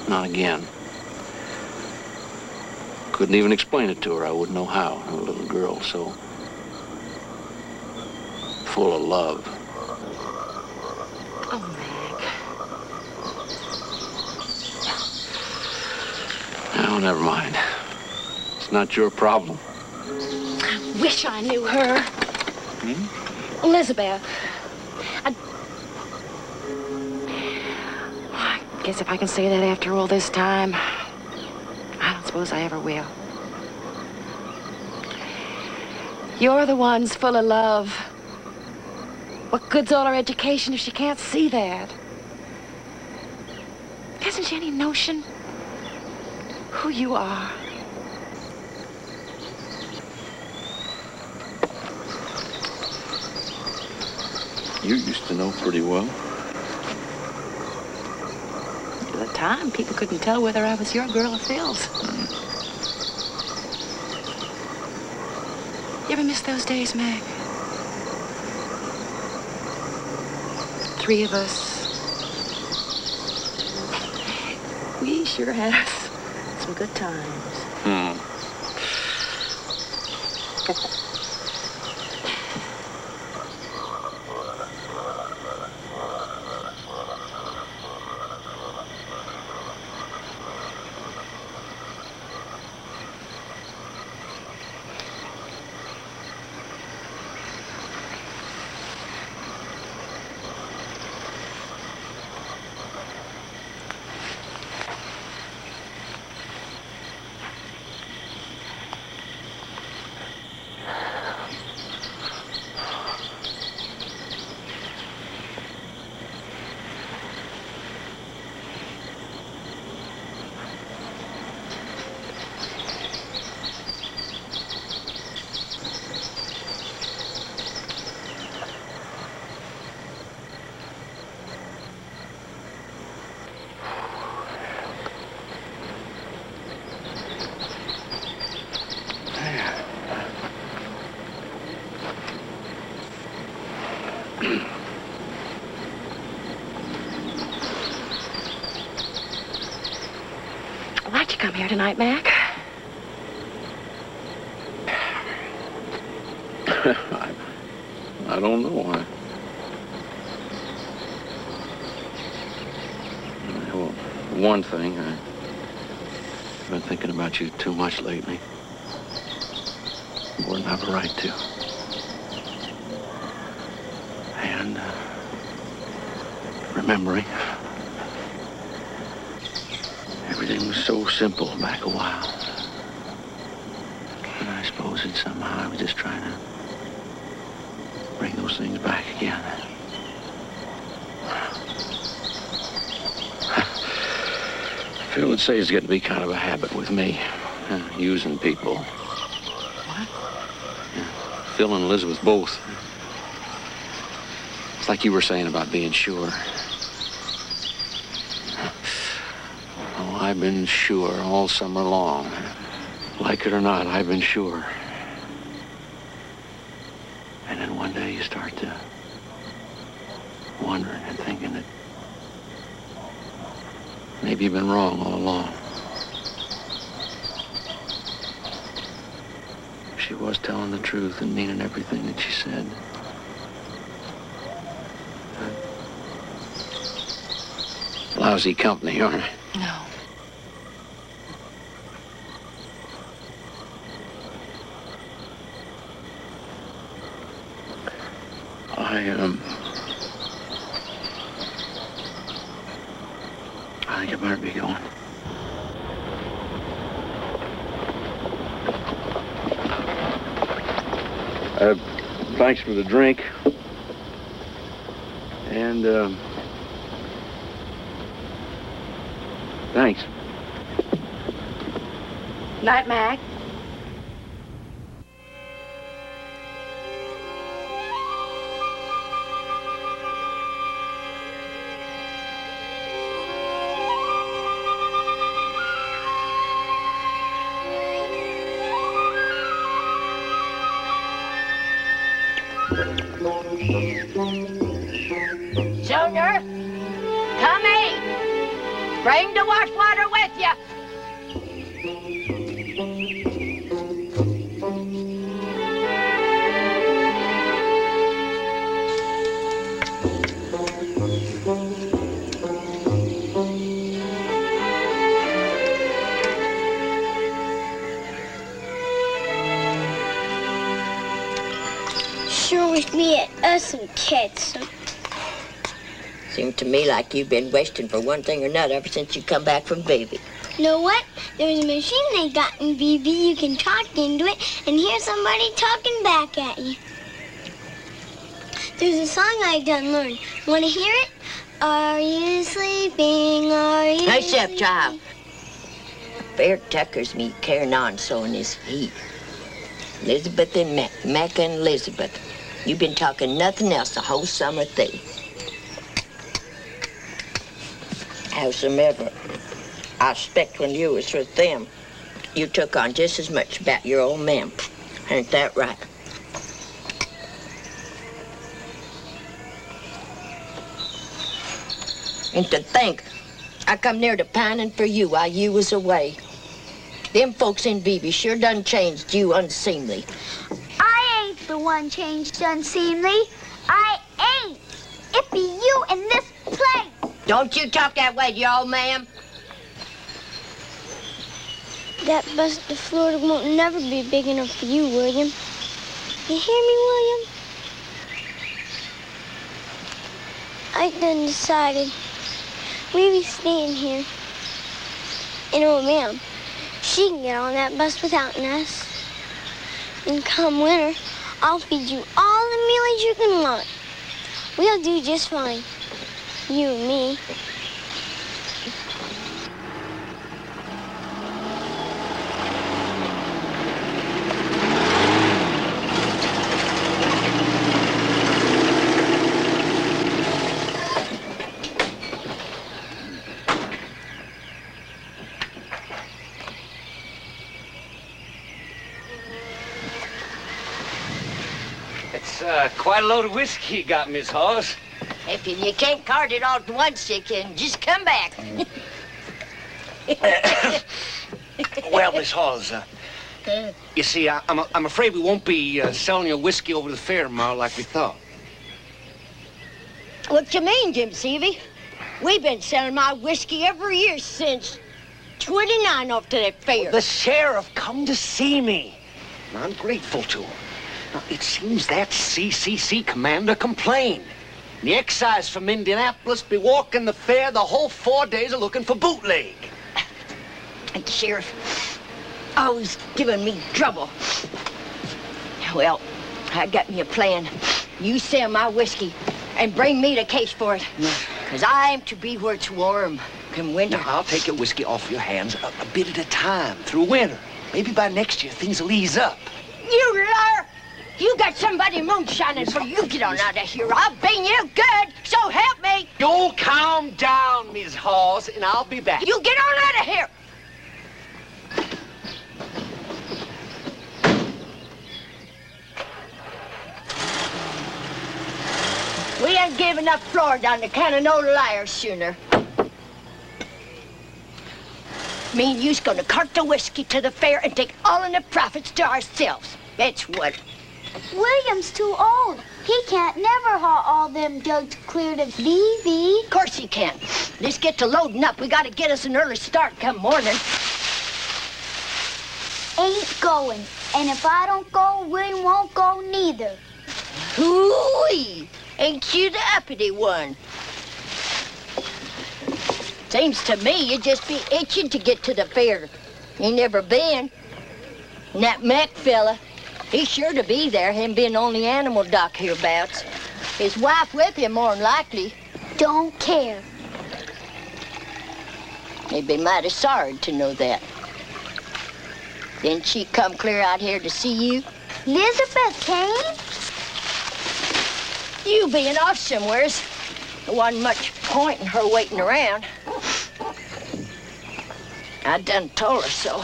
Not again. Couldn't even explain it to her. I wouldn't know how. A little girl so full of love. Oh, Mac. Oh, never mind. It's not your problem. I wish I knew her. Elizabeth. I guess if I can say that after all this time, I don't suppose I ever will. You're the ones full of love. What good's all our education if she can't see that? Hasn't she any notion who you are? You used to know pretty well. At the time, people couldn't tell whether I was your girl or Phil's. You ever miss those days, Mac? 3 of us. We sure had some good times. Why'd you come here tonight, Mac? I don't know. Well, one thing, I've been thinking about you too much lately. More than I have a right to. And remembering everything was so simple back a while. And I suppose that somehow I was just trying to bring those things back again. Phil would say it's getting to be kind of a habit with me, using people. What? Yeah, Phil and Elizabeth both. It's like you were saying about being sure. Oh, I've been sure all summer long. Like it or not, I've been sure. And then one day you start to wondering and thinking that maybe you've been wrong all along. She was telling the truth and meaning everything that she said. Lousy company, aren't I? No. I think I better be going. Thanks for the drink. And, thanks. Night, Mac. Junior, come eat. Bring the wash water with you. Sure wish we had us some cats. Seems to me like you've been wishing for one thing or another ever since you come back from baby. You know what? There's a machine they got in BB. You can talk into it and hear somebody talking back at you. There's a song I done learned. Want to hear it? Are you sleeping? Are you Hush up, sleeping? child. Fair tuckers me carrying on so in this heat. Elizabeth and Mac and Elizabeth. You've been talking nothing else the whole summer through. Howsomever, I expect when you was with them, you took on just as much about your old man. Ain't that right? And to think, I come near to pining for you while you was away. Them folks in Vivi sure done changed you unseemly. I ain't the one changed unseemly. I ain't. It be you in this place. Don't you talk that way to your old man. That bust of Florida won't never be big enough for you, William. You hear me, William? I done decided we be staying here. And old ma'am, she can get on that bus without us. And come winter, I'll feed you all the mealies you can want. We'll do just fine. You and me. It's quite a load of whiskey you got, Miss Hawes. If you can't cart it all at once, you can just come back. Well, Miss Hawes, you see, I'm afraid we won't be selling your whiskey over the fair tomorrow like we thought. What you mean, Jim Seavey? We've been selling my whiskey every year since 29 off to that fair. The sheriff come to see me. And I'm grateful to him. Now, it seems that CCC commander complained. The excise from Indianapolis be walking the fair the whole 4 days of looking for bootleg. And the sheriff always giving me trouble. Well, I got me a plan. You sell my whiskey and bring me the case for it. Because I aim to be where it's warm come winter. Now, I'll take your whiskey off your hands a bit at a time through winter. Maybe by next year things will ease up. You liar! You got somebody moonshining for you. Get on out of here. I'll bang you good, so help me. You calm down, Miss Hawes, and I'll be back. You get on out of here. We ain't giving up Florida on the kind of no liars sooner. Me and you's gonna cart the whiskey to the fair and take all of the profits to ourselves. That's what. William's too old. He can't never haul all them jugs clear to BB. Of course he can. Let's get to loading up. We gotta get us an early start come morning. Ain't going. And if I don't go, William won't go neither. Hooey! Ain't you the uppity one? Seems to me you'd just be itching to get to the fair. You never been. And that Mac fella, he's sure to be there, him being only animal doc hereabouts. His wife with him, more'n likely. Don't care. They'd be mighty sorry to know that. Didn't she come clear out here to see you? Elizabeth came? You being off somewheres. There wasn't much point in her waiting around. I done told her so.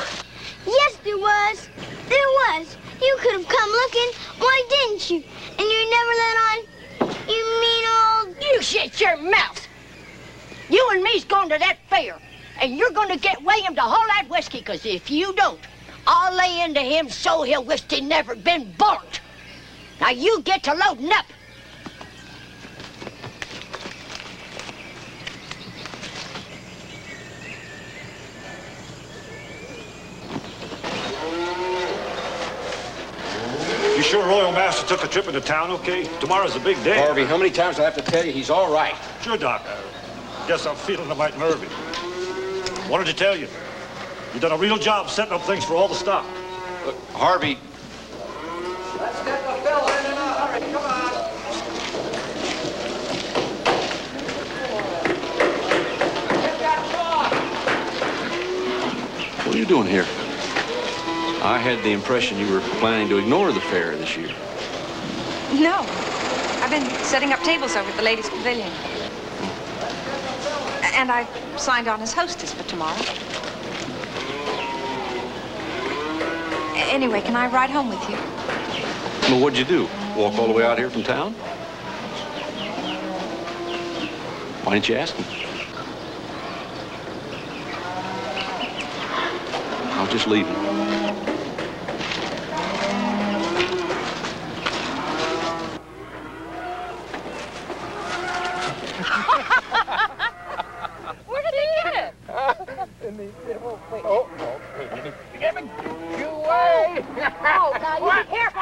Yes, there was. There was. You could have come looking. Why didn't you? And you never let on. You mean old... You shut your mouth. You and me's going to that fair, and you're going to get William to haul that whiskey, because if you don't, I'll lay into him so he'll wish he'd never been born. Now you get to loading up. You sure Royal Master took a trip into town okay? Tomorrow's a big day. Harvey, how many times do I have to tell you he's all right? Sure, Doc. Guess I'm feeling a mite nervy. Wanted to tell you, you've done a real job setting up things for all the stock. Look, Harvey. Let's get the bill in a hurry. Come on. Get that What are you doing here? I had the impression you were planning to ignore the fair this year. No. I've been setting up tables over at the ladies' pavilion. And I signed on as hostess for tomorrow. Anyway, can I ride home with you? Well, what'd you do? Walk all the way out here from town? Why didn't you ask me? I was just leaving. Where did they get it? Wait. Oh, get me! You away! Oh, now you be careful,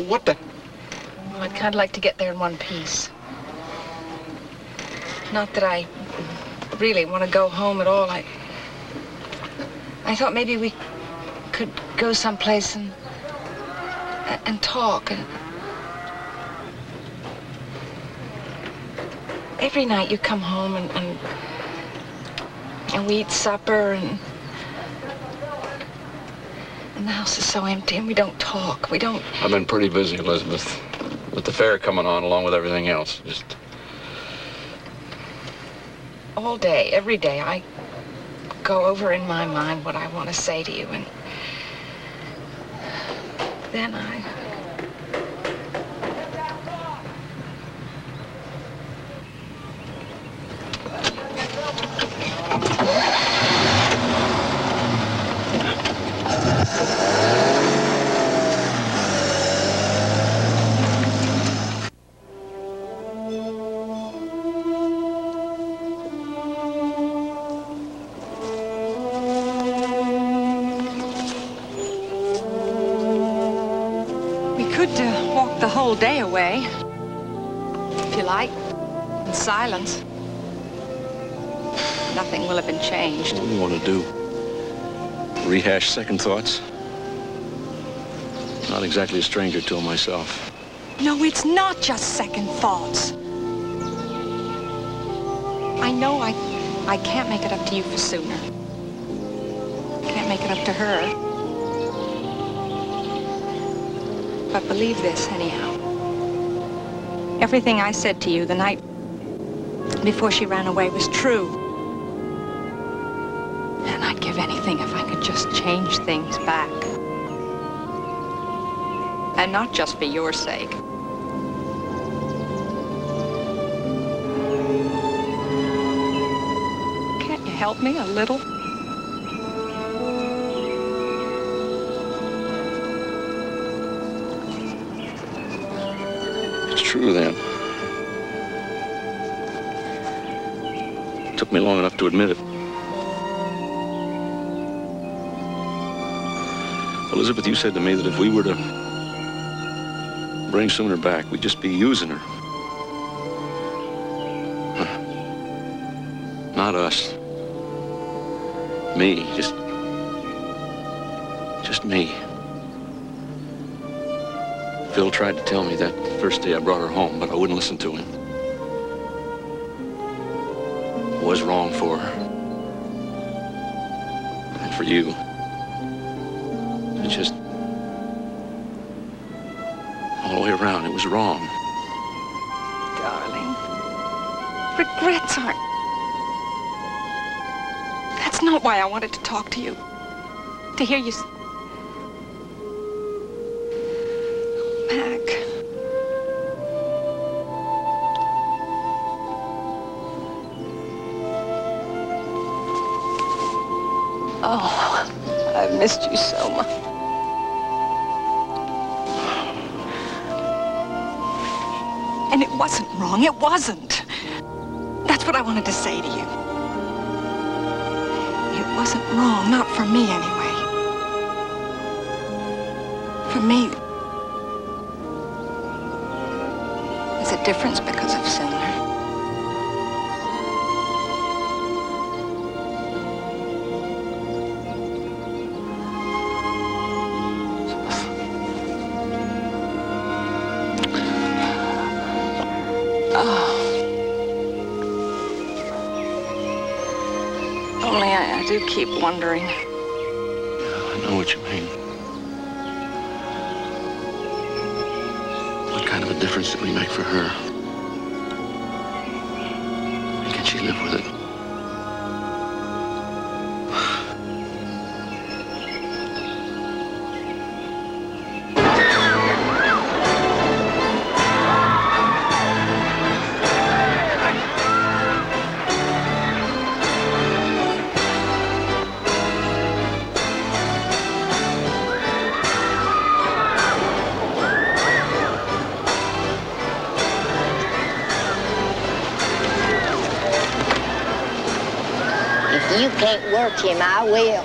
What the? Well, I'd kind of like to get there in one piece. Not that I really want to go home at all. I thought maybe we could go someplace and talk. And every night you come home and we eat supper and the house is so empty and we don't talk. We don't. I've been pretty busy, Elizabeth, with the fair coming on along with everything else. Just all day, every day, I go over in my mind what I want to say to you, and then I... walk the whole day away, if you like, in silence. Nothing will have been changed. What do you want to do? Rehash second thoughts? Not exactly a stranger to them myself. No, it's not just second thoughts. I know I can't make it up to you for sooner. Can't make it up to her. But believe this, anyhow. Everything I said to you the night before she ran away was true. And I'd give anything if I could just change things back. And not just for your sake. Can't you help me a little? It's true, then. It took me long enough to admit it. Elizabeth, you said to me that if we were to bring Sooner back, we'd just be using her. Not us. Me, just me. Phil tried to tell me that the first day I brought her home, but I wouldn't listen to him. was wrong for her. And for you. It just... all the way around, it was wrong. Darling, regrets aren't... That's not why I wanted to talk to you. To hear you... Mac. Oh, I've missed you so much. And it wasn't wrong. It wasn't. That's what I wanted to say to you. It wasn't wrong. Not for me, anyway. For me, there's a difference because of Sooner. I do keep wondering. Yeah, I know what you mean. What kind of a difference did we make for her? And can she live with it? You can't work him, I will.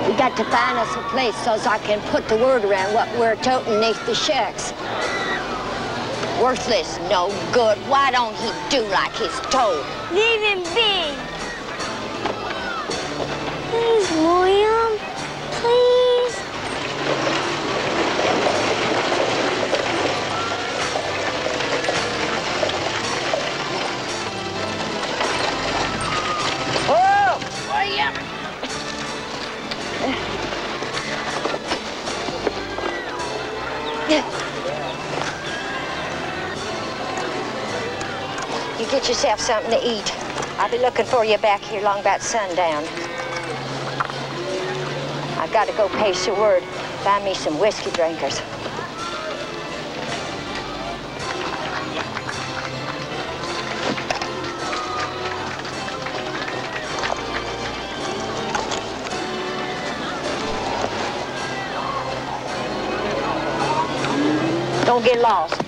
We got to find us a place so I can put the word around what we're toting neath the shucks. Worthless, no good. Why don't he do like he's told? Leave him be. Please, William. Please. You get yourself something to eat. I'll be looking for you back here long about sundown. I've got to go pace the word. Find me some whiskey drinkers. Don't get lost.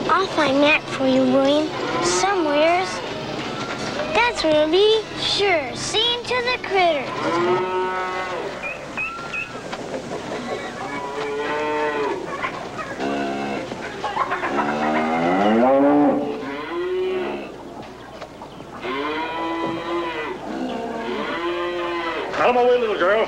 I'll find Mac for you, William. Somewheres. That's where it'll be. Sure. Seeing to the critters. Out of my way, little girl.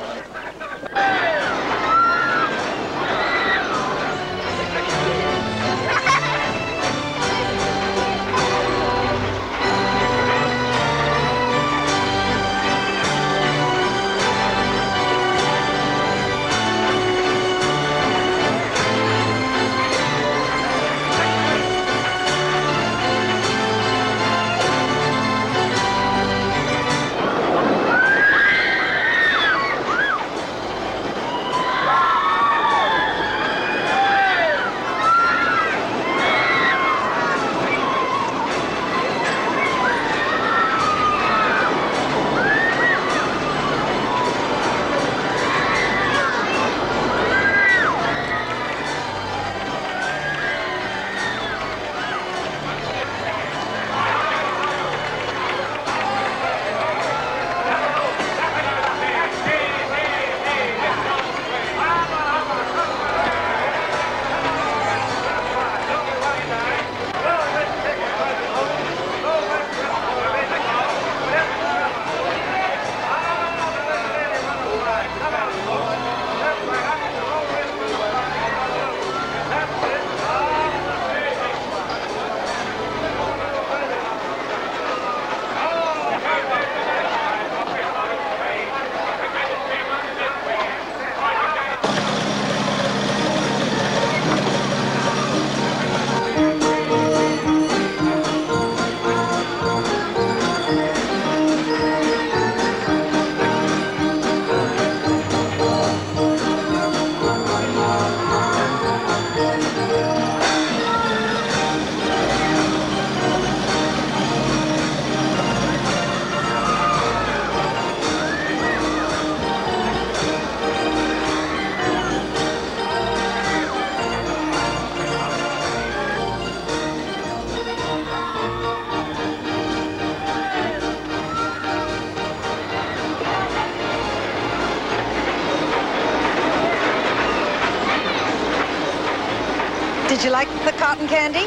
Did you like the cotton candy? Is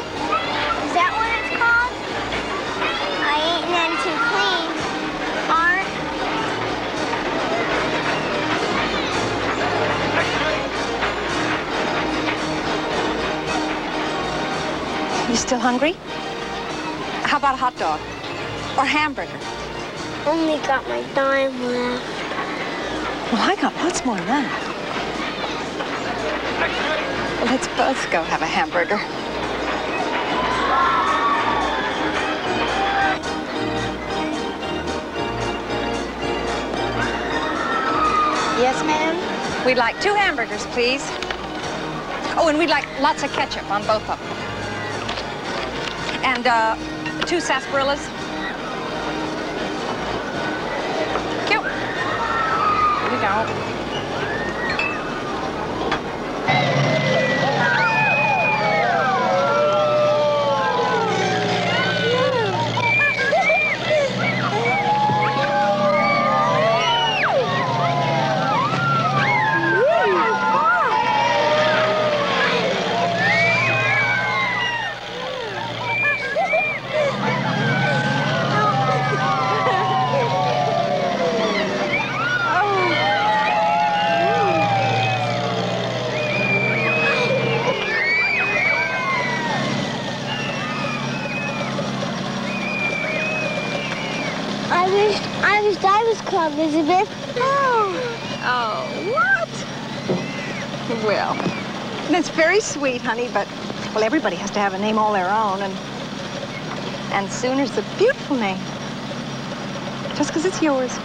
that what it's called? I ain't none too clean. You still hungry? How about a hot dog? Or hamburger? Only got my dime left. Well, I got lots more than that. Well, let's both go have a hamburger. Yes, ma'am? We'd like 2 hamburgers, please. Oh, and we'd like lots of ketchup on both of them. And 2 sarsaparillas. Cute. Here we go. I wish I was called Elizabeth. Oh, what? Well, that's very sweet, honey, but, well, everybody has to have a name all their own, and Sooner's a beautiful name. Just because it's yours.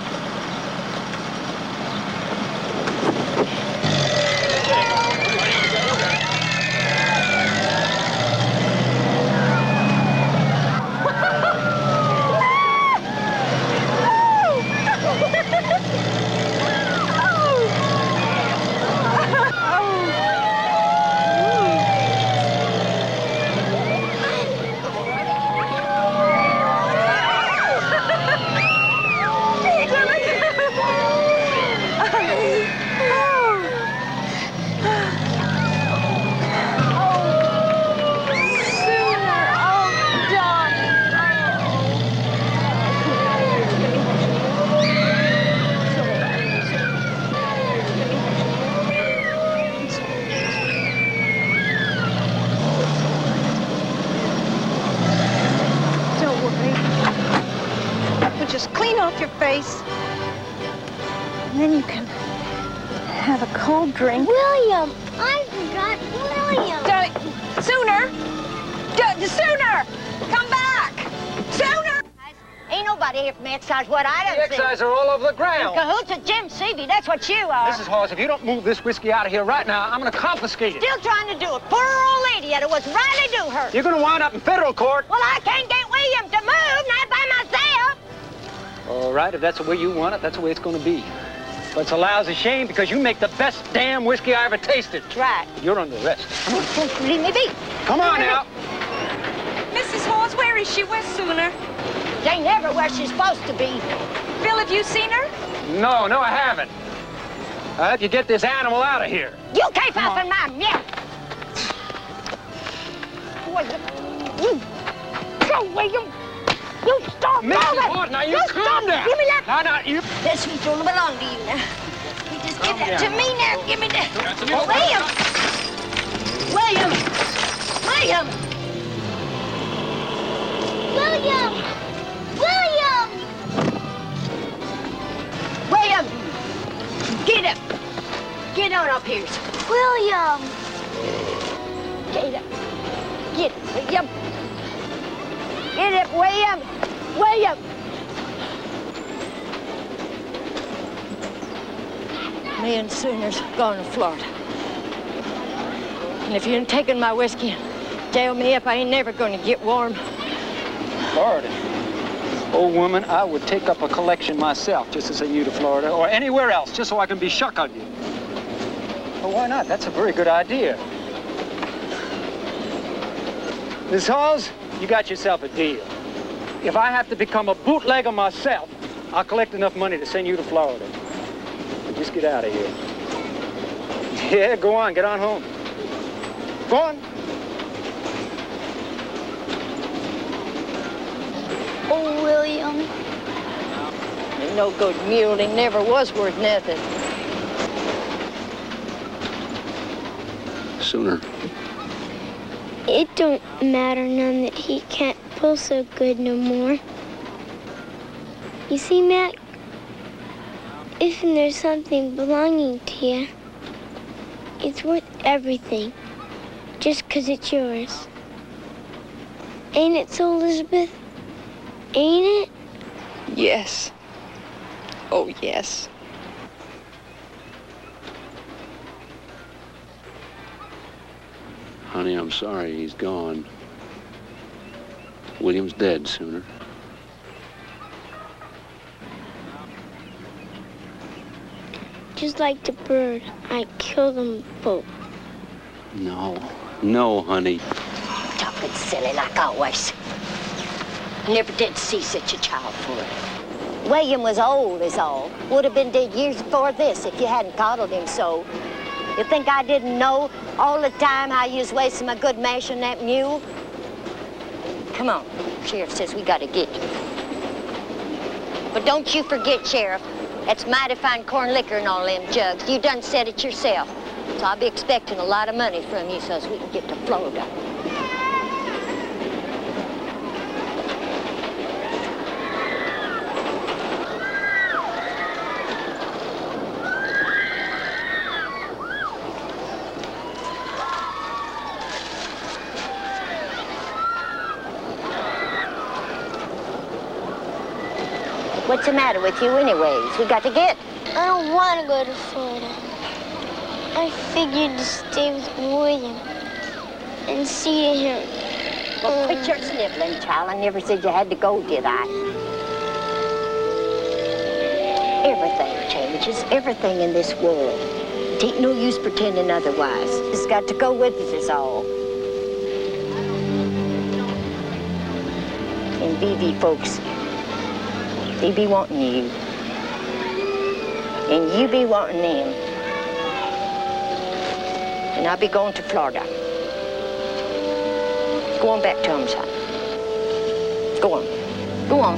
And then you can have a cold drink. William! I forgot William! Sooner! Sooner! Come back! Sooner! Ain't nobody here from excise what I The done seen. excise are all over the ground. In cahoots with Jim Seavey, that's what you are. Mrs. Hawes, if you don't move this whiskey out of here right now, I'm going to confiscate it. Still trying to do it. Poor old lady that it was Riley do her. You're going to wind up in federal court. Well, I can't get William to move, not by myself. All right, if that's the way you want it, that's the way it's going to be. But it's a lousy shame because you make the best damn whiskey I ever tasted. That's right. You're under arrest. Leave me be. Come on now. Mrs. Hawes, where is she? Where's Sooner? She ain't never where she's supposed to be. Phil, have you seen her? No, I haven't. I have to get this animal out of here. You keep up in my milk. You go, William. You stop moving. Mrs. Hawes, now you calm down. Give me that. Now, you... That sweet's gonna belong to you now. You just give that to me now. Give me that. William. William! Get up. Get on up here. William! Get up. Get up, William. Get up, William. Me and Sooner's going to Florida. And if you ain't taking my whiskey, jail me up, I ain't never going to get warm. Florida. Old woman, I would take up a collection myself just to send you to Florida or anywhere else, just so I can be shook on you. Well, why not? That's a very good idea. Miss Hawes, you got yourself a deal. If I have to become a bootlegger myself, I'll collect enough money to send you to Florida. Just get out of here. Yeah, go on, get on home. Go on. William. You're no good mule. He never was worth nothing. Sooner. It don't matter none that he can't pull so good no more. You see, Mac, if there's something belonging to you, it's worth everything, just 'cause it's yours. Ain't it so, Elizabeth? Ain't it? Yes. Oh, yes. Honey, I'm sorry he's gone. William's dead, Sooner. Just like the bird, I killed them both. No, honey. Talking silly like always. I never did see such a child for it. William was old is all. Would have been dead years before this if you hadn't coddled him so. You think I didn't know all the time how you was wasting my good mash on that mule? Come on, Sheriff says we gotta get you. But don't you forget, Sheriff, that's mighty fine corn liquor in all them jugs. You done said it yourself. So I'll be expecting a lot of money from you so as we can get to Florida. What's the matter with you anyways? We got to get. I don't want to go to Florida. I figured to stay with William and see to him. Well, quit your sniveling, child. I never said you had to go, did I? Everything changes, everything in this world. It ain't no use pretending otherwise. It's got to go with us is all. And BB folks, they be wanting you. And you be wanting them. And I'll be going to Florida. Go on back to them, son. Go on. Go on.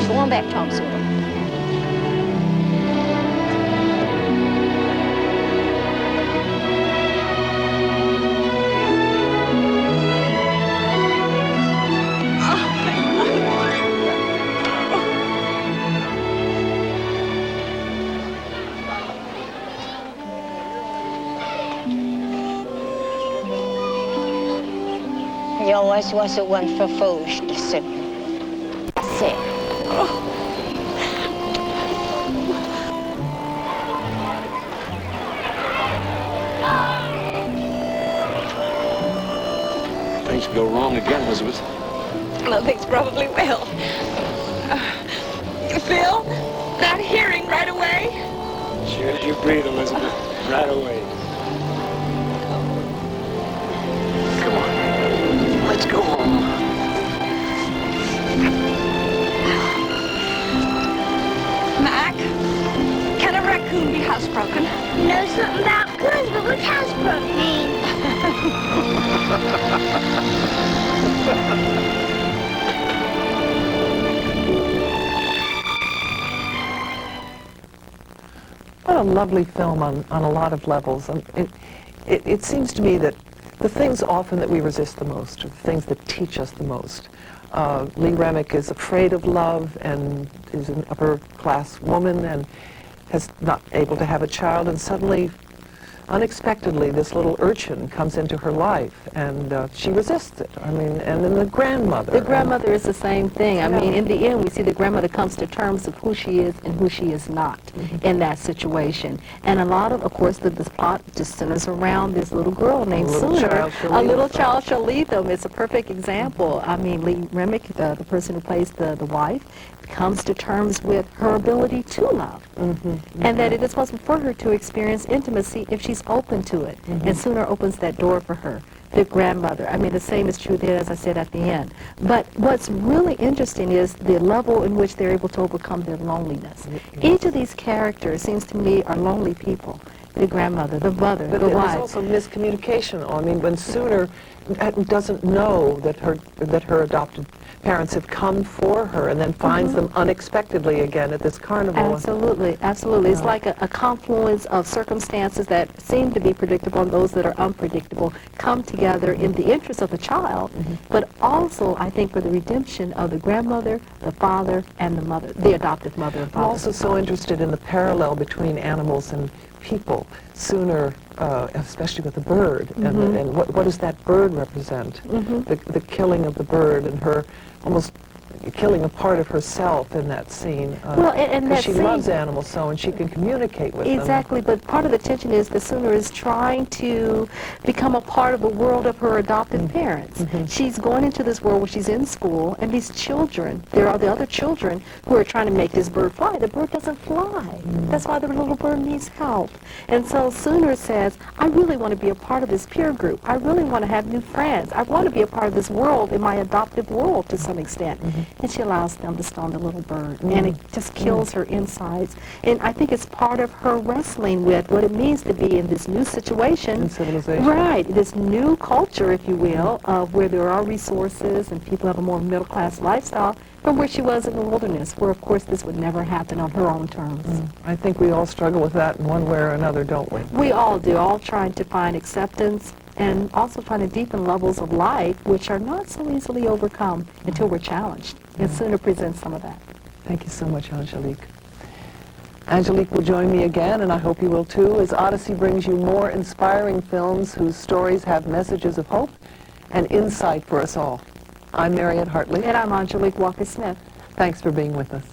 Go on back to them, son. You always was the one for foolishness. That's it. Things go wrong again, Elizabeth. Well, things probably will. Phil, that hearing right away? Sure as you breathe, Elizabeth. Right away. Come on. Let's go home. Mac, can a raccoon be housebroken? Know something about guns, but what's housebroken mean? What a lovely film on a lot of levels. It seems to me that the things often that we resist the most are the things that teach us the most. Lee Remick is afraid of love and is an upper-class woman and has not able to have a child, and suddenly, unexpectedly, this little urchin comes into her life, and she resists it. I mean, and then the grandmother. The grandmother is the same thing. I mean, in the end, we see the grandmother comes to terms of who she is and who she is not in that situation. And a lot of course, this plot just centers around this little girl named Sooner. A little child shall lead them. It's a perfect example. I mean, Lee Remick, the person who plays the wife, comes to terms with her ability to love. And that it is possible for her to experience intimacy if she's open to it. And Sooner opens that door for her. The grandmother. I mean, the same is true there, as I said at the end. But what's really interesting is the level in which they're able to overcome their loneliness. Each of these characters, seems to me, are lonely people. The grandmother, the mother, But the there's wife. also miscommunication. I mean, when Sooner doesn't know that her adopted parents have come for her and then finds them unexpectedly again at this carnival. Absolutely, absolutely. It's like a confluence of circumstances that seem to be predictable and those that are unpredictable come together in the interest of the child, but also, I think, for the redemption of the grandmother, the father, and the mother, the adoptive mother and I'm father. also so interested in the parallel between animals and people. Sooner, especially with the bird, and what does that bird represent? The killing of the bird and her almost killing a part of herself in that scene. Well, and that she scene, loves animals so, and she can communicate with them. Exactly, but part of the tension is the Sooner is trying to become a part of the world of her adopted parents. She's going into this world where she's in school, and these children, there are the other children who are trying to make this bird fly. The bird doesn't fly. That's why the little bird needs help. And so Sooner says, I really want to be a part of this peer group. I really want to have new friends. I want to be a part of this world, in my adoptive world to some extent. And she allows them to stone the little bird, and it just kills her insides. And I think it's part of her wrestling with what it means to be in this new situation. In civilization. Right, this new culture, if you will, of where there are resources and people have a more middle-class lifestyle from where she was in the wilderness, where, of course, this would never happen on her own terms. I think we all struggle with that in one way or another, don't we? We all do, all trying to find acceptance and also trying to deepen levels of life which are not so easily overcome until we're challenged. And Sooner presents some of that. Thank you so much, Angelique. Angelique will join me again, and I hope you will too, as Odyssey brings you more inspiring films whose stories have messages of hope and insight for us all. I'm Mariette Hartley. And I'm Angelique Walker-Smith. Thanks for being with us.